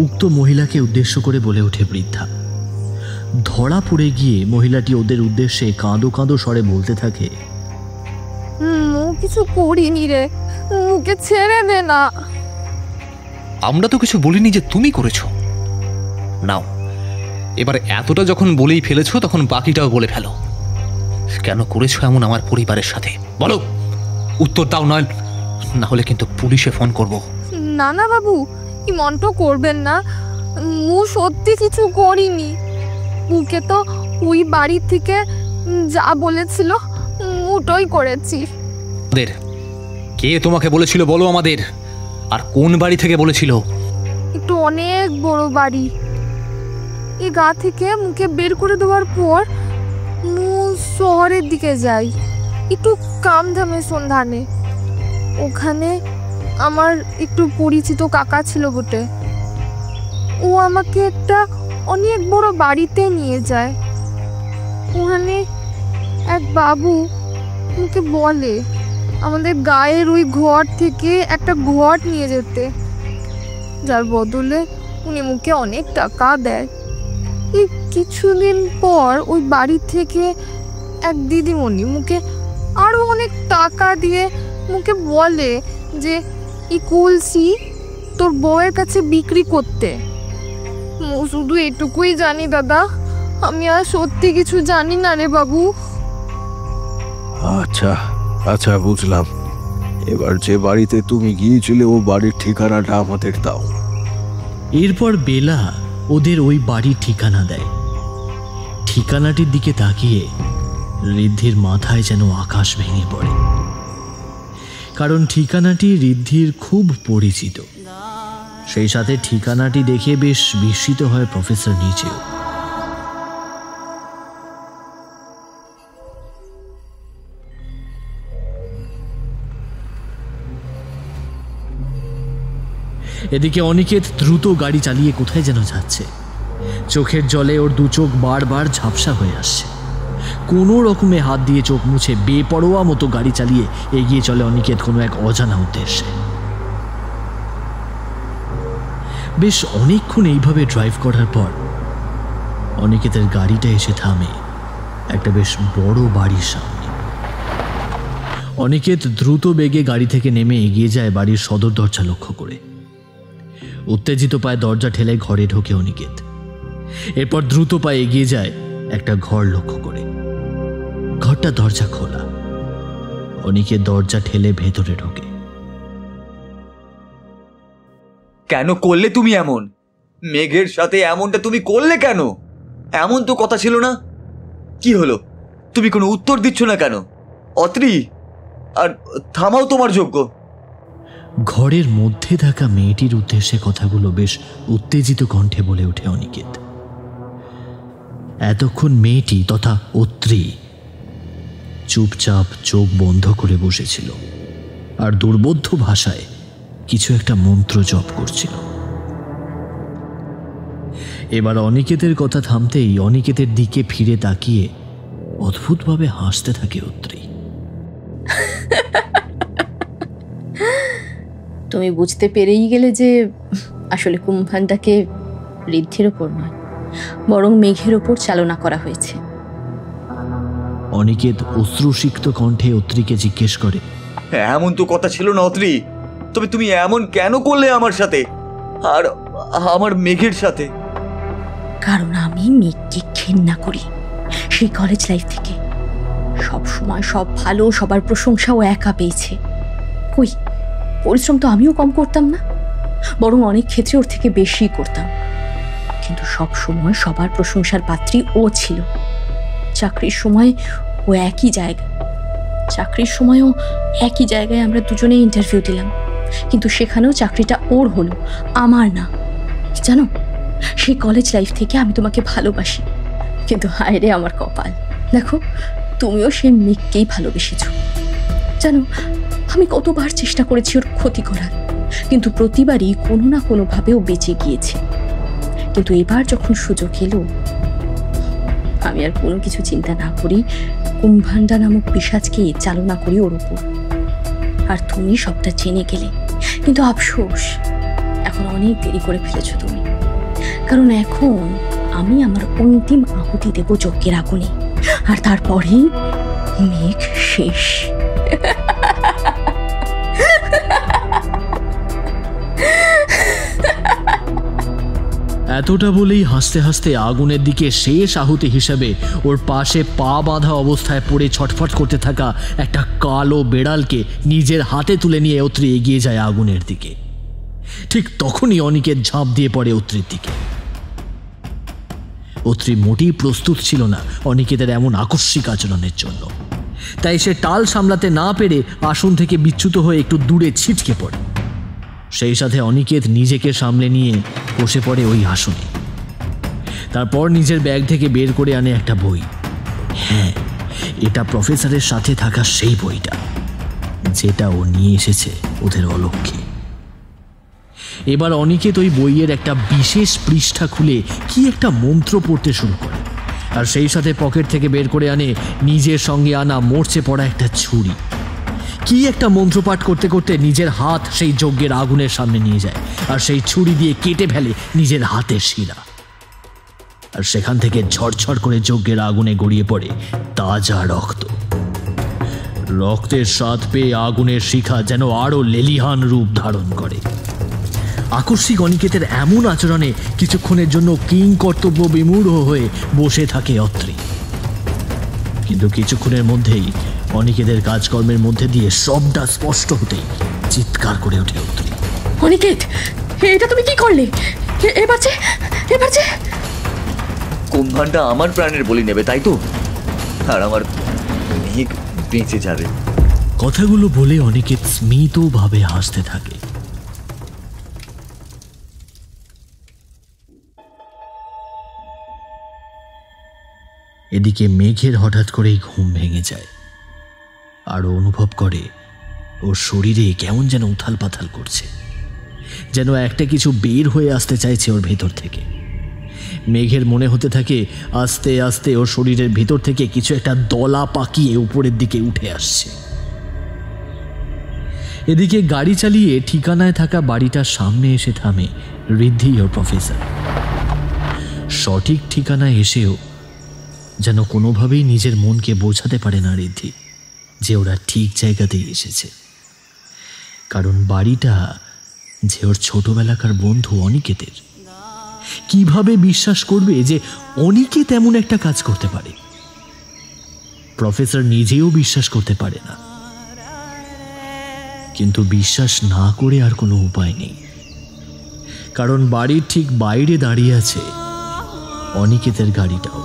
উক্ত মহিলাকে উদ্দেশ্য করে বলে ওঠে বৃদ্ধা। ধরা পড়ে গিয়ে মহিলাটি ওদের উদ্দেশ্যে কাঁদো কাঁদো স্বরে বলতে থাকে, কিছু করিনি রে, মুখে ছেড়ে দে না। আমরা তো কিছু বলিনি যে তুমি করেছো। নাও, এবার এতটা যখন বলেই ফেলেছো তখন বাকিটাও বলে ফেলো। কেন করেছো এমন আমার পরিবারের সাথে? বলো, উত্তর দাও, নয় না হলে কিন্তু পুলিশে ফোন করব। না না বাবু, কি মনটা করবেন না, মু সত্যি কিছু করিনি। মুকে তো ওই বাড়ি থেকে যা বলেছিল ওটাই করেছি। কে তোমাকে বলেছিল বলো আমাদের, আর কোন বাড়ি থেকে বলেছিল? একটু অনেক বড় বাড়ি। এই গা থেকে মুখে বের করে দেওয়ার পর মু শহরের দিকে যাই, একটু কামধামের সন্ধানে। ওখানে আমার একটু পরিচিত কাকা ছিল বটে, ও আমাকে একটা অনেক বড় বাড়িতে নিয়ে যায়। ওখানে এক বাবু মুখে বলে আমাদের গায়ের ওই ঘর থেকে একটা ঘর নিয়ে যেতে, যার বদলে উনি মুখে অনেক টাকা দেয়। এই কিছুদিন পর ওই বাড়ি থেকে এক দিদিমণি মুখে আরো অনেক টাকা দিয়ে মুখে বলে যে এই কলসি তোর বউয়ের কাছে বিক্রি করতে। শুধু এটুকুই জানি দাদা, আমি আর সত্যি কিছু জানি না রে বাবু। আচ্ছা আচ্ছা, বুঝলাম। এবার যে বাড়িতে তুমি গিয়েছিলে ও বাড়ির ঠিকানাটা আমাদের দাও। এরপর বেলা ওদের ওই বাড়ির ঠিকানা দেয়। ঠিকানাটির দিকে তাকিয়ে ঋদ্ধির মাথায় যেন আকাশ ভেঙে পড়ে, কারণ ঠিকানাটি ঋদ্ধির খুব পরিচিত। সেই সাথে ঠিকানাটি দেখে বেশ বিস্মিত হয় প্রফেসর নিজেও। এদিকে অনিকেত দ্রুত গাড়ি চালিয়ে কোথায় যেন যাচ্ছে। চোখের জলে ওর দু চোখ বারবার ঝাপসা হয়ে আসছে। কোনো রকমে হাত দিয়ে চোখ মুছে বেপরোয়া মতো গাড়ি চালিয়ে এগিয়ে চলে অনিকেত কোনো এক অজানা উদ্দেশ্যে। বেশ অনেকক্ষণ এইভাবে ড্রাইভ করার পর অনিকেতের গাড়িটা এসে থামে একটা বেশ বড় বাড়ির সামনে। অনিকেত দ্রুত বেগে গাড়ি থেকে নেমে এগিয়ে যায় বাড়ির সদর দরজা লক্ষ্য করে। উত্তেজিত পায়ে দরজা ঠেলে ঘরে ঢোকে অনিকেত। এরপর দ্রুত পায়ে এগিয়ে যায় একটা ঘর লক্ষ্য করে। ঘরটা দরজা খোলা। অনিকেত দরজা ঠেলে ভেতরে ঢোকে। কেন করলে তুমি এমন? মেঘের সাথে এমনটা তুমি করলে কেন? এমন তো কথা ছিল না। কি হলো? তুমি কোনো উত্তর দিচ্ছ না কেন অত্রি? আর থামাও তোমার যোগ্য। ঘরের মধ্যে থাকা মেয়েটির উদ্দেশ্যে কথাগুলো বেশ উত্তেজিত কণ্ঠে বলে ওঠে অনিকেত। এতক্ষণ মেয়েটি তথা অত্রি চুপচাপ চোখ বন্ধ করে বসেছিল আর দুর্বোধ্য ভাষায় কিছু একটা মন্ত্র জপ করছিল। এবার অনিকেতের কথা থামতেই অনিকেতের দিকে ফিরে তাকিয়ে অদ্ভুতভাবে হাসতে থাকে অত্রি। তুমি বুঝতে পেরেই গেলে যে আসলে কুম্ভানটাকে ঋদ্ধির ওপর নয়, বরং মেঘের ওপর চালনা করা হয়েছে। অনিকেত অশ্রুসিক্ত কণ্ঠে অত্রিকে জিজ্ঞেস করে, এমন তো কথা ছিল না অত্রি। তবে তুমি এমন কেন করলে আমার সাথে আর আমার মেঘের সাথে? কারণ আমি মেঘকে ঘেন্না করি। সেই কলেজ লাইফ থেকে সব সময় সব ভালো, সবার প্রশংসাও একা পেয়েছে। কই, পরিশ্রম তো আমিও কম করতাম না, বরং অনেক ক্ষেত্রে ওর থেকে বেশি করতাম। কিন্তু সব সময় সবার প্রশংসার পাত্রী ও ছিল। চাকরির সময় ও একই জায়গায়, চাকরির সময়ও একই জায়গায় আমরা দুজনে ইন্টারভিউ দিলাম, কিন্তু সেখানেও চাকরিটা ওর হলো, আমার না। জানো, সেই কলেজ লাইফ থেকে আমি তোমাকে ভালোবাসি, কিন্তু হায় রে আমার কপাল, দেখো তুমিও সেই মেঘকেই ভালোবেসেছ। জানো, আমি কতবার চেষ্টা করেছি ওর ক্ষতি করার, কিন্তু প্রতিবারই কোনো না কোনোভাবে ও বেঁচে গিয়েছে। কিন্তু এবার যখন সুযোগ এলো, আমি আর কোনো কিছু চিন্তা না করি কুম্ভান্ডা নামক পিশাচকে চালনা করি ওর উপর। আর তুমি সবটা জেনে গেলে, কিন্তু আফসোস এখন অনেক দেরি করে ফেলেছো তুমি। কারণ এখন আমি আমার অন্তিম আহুতি দেব যজ্ঞের আগুনে, আর তারপরেই মেঘ শেষ। এতটা বলেই হাসতে হাসতে আগুনের দিকে শেষ আহুতি হিসেবে ওর পাশে পা বাঁধা অবস্থায় পড়ে ছটফট করতে থাকা একটা কালো বেড়ালকে নিজের হাতে তুলে নিয়ে অত্রি এগিয়ে যায় আগুনের দিকে। ঠিক তখনই অনিকেত ঝাঁপ দিয়ে পড়ে অত্রির দিকে। অত্রি মোটেই প্রস্তুত ছিল না অনিকেতের এমন আকস্মিক আচরণের জন্য, তাই সে টাল সামলাতে না পেরে আসন থেকে বিচ্যুত হয়ে একটু দূরে ছিটকে পড়ে। সেই সাথে অনিকেত নিজেকে সামলে নিয়ে বসে পড়ে ওই আসনে। তারপর নিজের ব্যাগ থেকে বের করে আনে একটা বই। হ্যাঁ, এটা প্রফেসরের সাথে থাকা সেই বইটা যেটা ও নিয়ে এসেছে ওদের অলক্ষ্যে। এবার অনিকেত ওই বইয়ের একটা বিশেষ পৃষ্ঠা খুলে কি একটা মন্ত্র পড়তে শুরু করে, আর সেই সাথে পকেট থেকে বের করে আনে নিজের সঙ্গে আনা মরচে পড়া একটা ছুরি। কি একটা মন্ত্রপাঠ করতে করতে নিজের হাত সেই যজ্ঞের আগুনের সামনে নিয়ে যায়, আর সেই ছুরি দিয়ে কেটে ফেলে নিজের হাতের শিরা। আর সেখান থেকে ঝরঝর করে যজ্ঞের আগুনে গড়িয়ে পড়ে তাজা রক্ত। রক্তের স্বাদ পেয়ে আগুনের শিখা যেন আরো লেলিহান রূপ ধারণ করে। আকস্মিক অনিকেতের এমন আচরণে কিছুক্ষণের জন্য কিং কর্তব্য বিমূঢ় হয়ে বসে থাকে অত্রি। কিন্তু কিছুক্ষণের মধ্যেই অনিকেতের কাজকর্মের মধ্যে দিয়ে সবটা স্পষ্ট হতেই চিৎকার করে ওঠে অত্রি। অনিকেত, এটা তুমি কি করলে? এবার যে কুম্ভানটা আমার প্রাণের বলি নেবে, তাই তো? আর আমার মেঘ বেঁচে যাবে। কথাগুলো বলে অনিকেত স্মিতভাবে হাসতে থাকে। এদিকে মেঘের হঠাৎ করেই ঘুম ভেঙে যায়, আর অনুভব করে ওর শরীরে কেমন যেন উথাল পাথাল করছে, যেন একটা কিছু বের হয়ে আসতে চাইছে ওর ভেতর থেকে। মেঘের মনে হতে থাকে আস্তে আস্তে ওর শরীরের ভেতর থেকে কিছু একটা দলা পাকিয়ে উপরের দিকে উঠে আসছে। এদিকে গাড়ি চালিয়ে ঠিকানায় থাকা বাড়িটার সামনে এসে থামে ঋদ্ধি ও প্রফেসর। সঠিক ঠিকানায় এসেও যেন কোনোভাবেই নিজের মনকে বোঝাতে পারে না ঋদ্ধি যে ওরা ঠিক জায়গাতেই এসেছে। কারণ বাড়িটা যে ওর ছোটবেলাকার বন্ধু অনিকেতের। কিভাবে বিশ্বাস করবে যে অনিকেত এমন একটা কাজ করতে পারে? প্রফেসর নিজেও বিশ্বাস করতে পারে না, কিন্তু বিশ্বাস না করে আর কোনো উপায় নেই। কারণ বাড়ির ঠিক বাইরে দাঁড়িয়ে আছে অনিকেতের গাড়িটাও।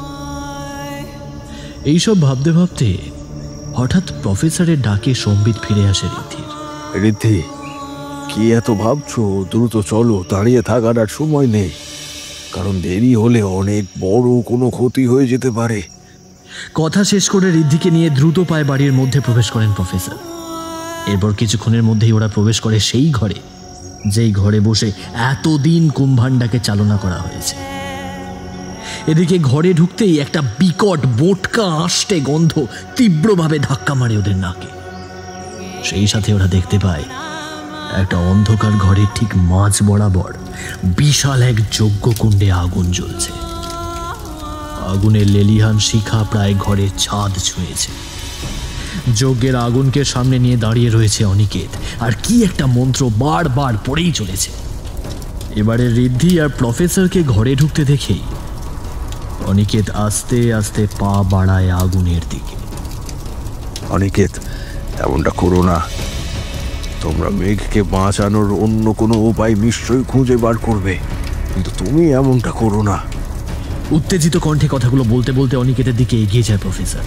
এইসব ভাবতে ভাবতে হঠাৎ প্রফেসরের ডাকে সম্বিত ফিরে আসে ঋদ্ধির। ঋদ্ধি, কি এত ভাবছো? দ্রুত চলো, দাঁড়িয়ে থাকার আর সময় নেই, কারণ দেরি হলে অনেক বড় কোনো ক্ষতি হয়ে যেতে পারে। কথা শেষ করে ঋদ্ধিকে নিয়ে দ্রুত পায়ে বাড়ির মধ্যে প্রবেশ করেন প্রফেসর। এরপর কিছুক্ষণের মধ্যেই ওরা প্রবেশ করে সেই ঘরে, যেই ঘরে বসে এতদিন কুম্ভান্ডাকে চালনা করা হয়েছে। এদিকে ঘরে ঢুকতেই একটা বিকট বোটকা আষ্টে গন্ধ তীব্রভাবে ধাক্কা মারে ওদের নাকে। সেই সাথে ওরা দেখতে পায় একটা অন্ধকার ঘরের ঠিক মাঝ বরাবর বিশাল এক যজ্ঞকুণ্ডে আগুন জ্বলছে। আগুনের লেলিহান শিখা প্রায় ঘরের ছাদ ছুঁয়েছে। যজ্ঞের আগুনকে সামনে নিয়ে দাঁড়িয়ে রয়েছে অনিকেত, আর কি একটা মন্ত্র বারবার পড়েই চলেছে। এবারে ঋদ্ধি আর প্রফেসরকে ঘরে ঢুকতে দেখেই অনিকেত আস্তে আস্তে পা বাড়ায় আগুনের দিকে। অনিকেত, এমনটা করো না। তোমরা মেঘকে বাঁচানোর অন্য কোনো উপায় নিশ্চয়ই খুঁজে বার করবে, কিন্তু তুমি এমনটা করো না। উত্তেজিত কণ্ঠে কথাগুলো বলতে বলতে অনিকেতের দিকে এগিয়ে যায় প্রফেসর।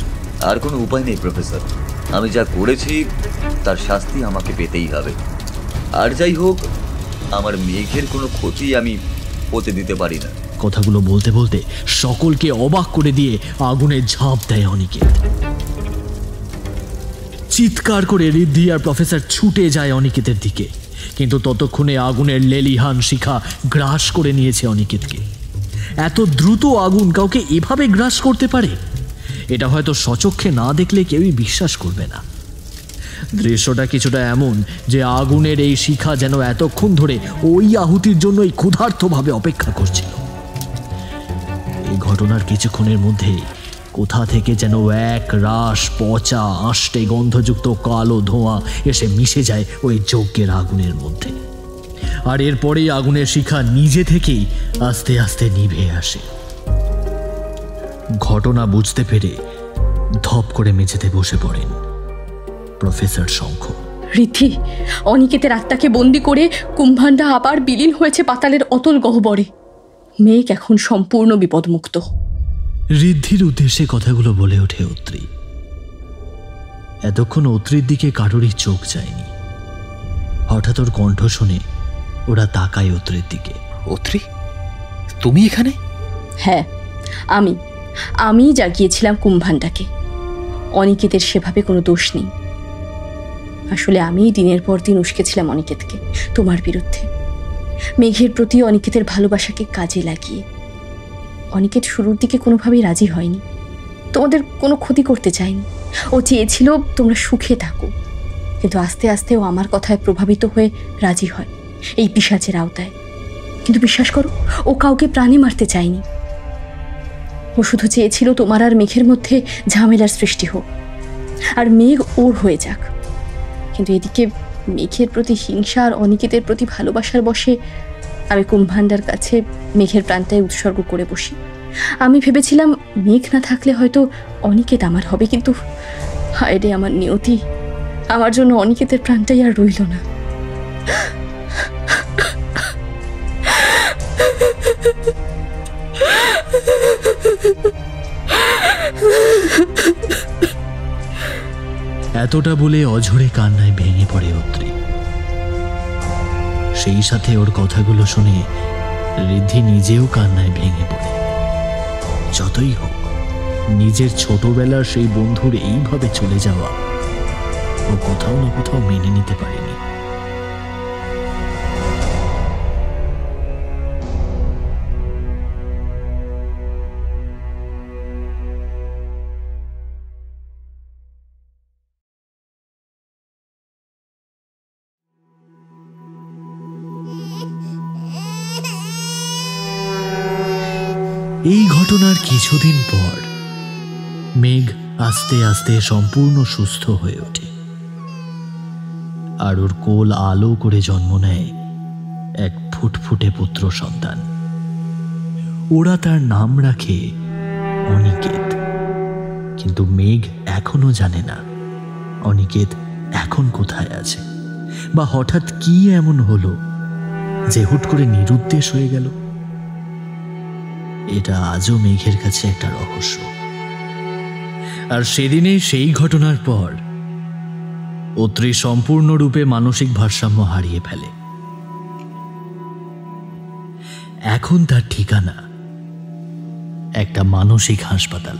আর কোনো উপায় নেই প্রফেসর, আমি যা করেছি তার শাস্তি আমাকে পেতেই হবে। আর যাই হোক, আমার মেঘের কোনো ক্ষতি আমি হতে দিতে পারি না। কথাগুলো বলতে বলতে সকলকে অবাক করে দিয়ে আগুনে ঝাঁপ দেয় অনিকেত। চিৎকার করে ঋদ্ধি আর প্রফেসর ছুটে যায় অনিকেতের দিকে, কিন্তু ততক্ষণে আগুনের লেলিহান শিখা গ্রাস করে নিয়েছে অনিকেতকে। এত দ্রুত আগুন কাউকে এভাবে গ্রাস করতে পারে, এটা হয়তো সচক্ষে না দেখলে কেউই বিশ্বাস করবে না। দৃশ্যটা কিছুটা এমন যে আগুনের এই শিখা যেন এতক্ষণ ধরে ওই আহুতির জন্যই ক্ষুধার্তভাবে অপেক্ষা করছিল। এই ঘটনার কিছুক্ষণের মধ্যেই কোথা থেকে যেন এক রাশ পচা আষ্টে গন্ধযুক্ত কালো ধোঁয়া এসে মিশে যায় ওই যজ্ঞের আগুনের মধ্যে। আর এরপরেই আগুনের শিখা নিজে থেকেই আস্তে আস্তে নিভে আসে। ঘটনা বুঝতে পেরে ধপ করে মেঝেতে বসে পড়েন প্রফেসর শঙ্খ। ঋদ্ধি, অনিকেতের আত্মাকে বন্দি করে কুম্ভান্ডা আবার বিলীন হয়েছে পাতালের অতল গহ্বরে। মেঘ এখন সম্পূর্ণ বিপদমুক্ত। ঋদ্ধির উদ্দেশ্যে কথাগুলো বলে ওঠে অত্রি। এতক্ষণ অত্রির দিকে কারোরই চোখ যায়নি। হঠাৎ ওর কণ্ঠ শুনে ওরা তাকায় অত্রির দিকে। অত্রি, তুমি এখানে? হ্যাঁ, আমি জাগিয়েছিলাম কুম্ভান্ডাকে। অনিকেতের সেভাবে কোনো দোষ নেই। আসলে আমি দিনের পর দিন উস্কেছিলাম অনিকেতকে তোমার বিরুদ্ধে, মেঘের প্রতি অনিকেতের ভালোবাসাকে কাজে লাগিয়ে। অনিকেত শুরুর দিকে কোনোভাবেই রাজি হয়নি, তোমাদের কোনো ক্ষতি করতে চায়নি। ও চেয়েছিল তোমরা সুখে থাকো, কিন্তু আস্তে আস্তে ও আমার কথায় প্রভাবিত হয়ে রাজি হয় এই পিশাচের আওতায়। কিন্তু বিশ্বাস করো, ও কাউকে প্রাণে মারতে চায়নি। ও শুধু চেয়েছিল তোমার আর মেঘের মধ্যে ঝামেলার সৃষ্টি হোক, আর মেঘ ওর হয়ে যাক। কিন্তু এদিকে মেঘের প্রতি হিংসা আর অনিকেতের প্রতি ভালোবাসার বশে আমি কুম্ভান্ডার কাছে মেঘের প্রাণটাই উৎসর্গ করে বসি। আমি ভেবেছিলাম মেঘ না থাকলে হয়তো অনিকেত আমার হবে, কিন্তু হায় রে আমার নিয়তি, আমার জন্য অনিকেতের প্রাণটাই আর রইল না। এতটা বলে অঝরে কান্নায় ভেঙে পড়ে অত্রি। সেই সাথে ওর কথাগুলো শুনে ঋদ্ধি নিজেও কান্নায় ভেঙে পড়ে। যতই হোক, নিজের ছোটবেলার সেই বন্ধুর এইভাবে চলে যাওয়া ও কোথাও না কোথাও মেনে নিতে পারেনি। এই ঘটনার কিছুদিন পর মেঘ আস্তে আস্তে সম্পূর্ণ সুস্থ হয়ে ওঠে, আর ওর কোল আলো করে জন্ম নেয় এক ফুটফুটে পুত্র সন্তান। ওরা তার নাম রাখে অনিকেত। কিন্তু মেঘ এখনো জানে না অনিকেত এখন কোথায় আছে, বা হঠাৎ কি এমন হলো যে হুট করে নিরুদ্দেশ হয়ে গেল। এটা আজও মেঘের কাছে একটা রহস্য। আর সেদিনে সেই ঘটনার পর অত্রি সম্পূর্ণরূপে মানসিক ভারসাম্য হারিয়ে ফেলে। এখন তার ঠিকানা একটা মানসিক হাসপাতাল।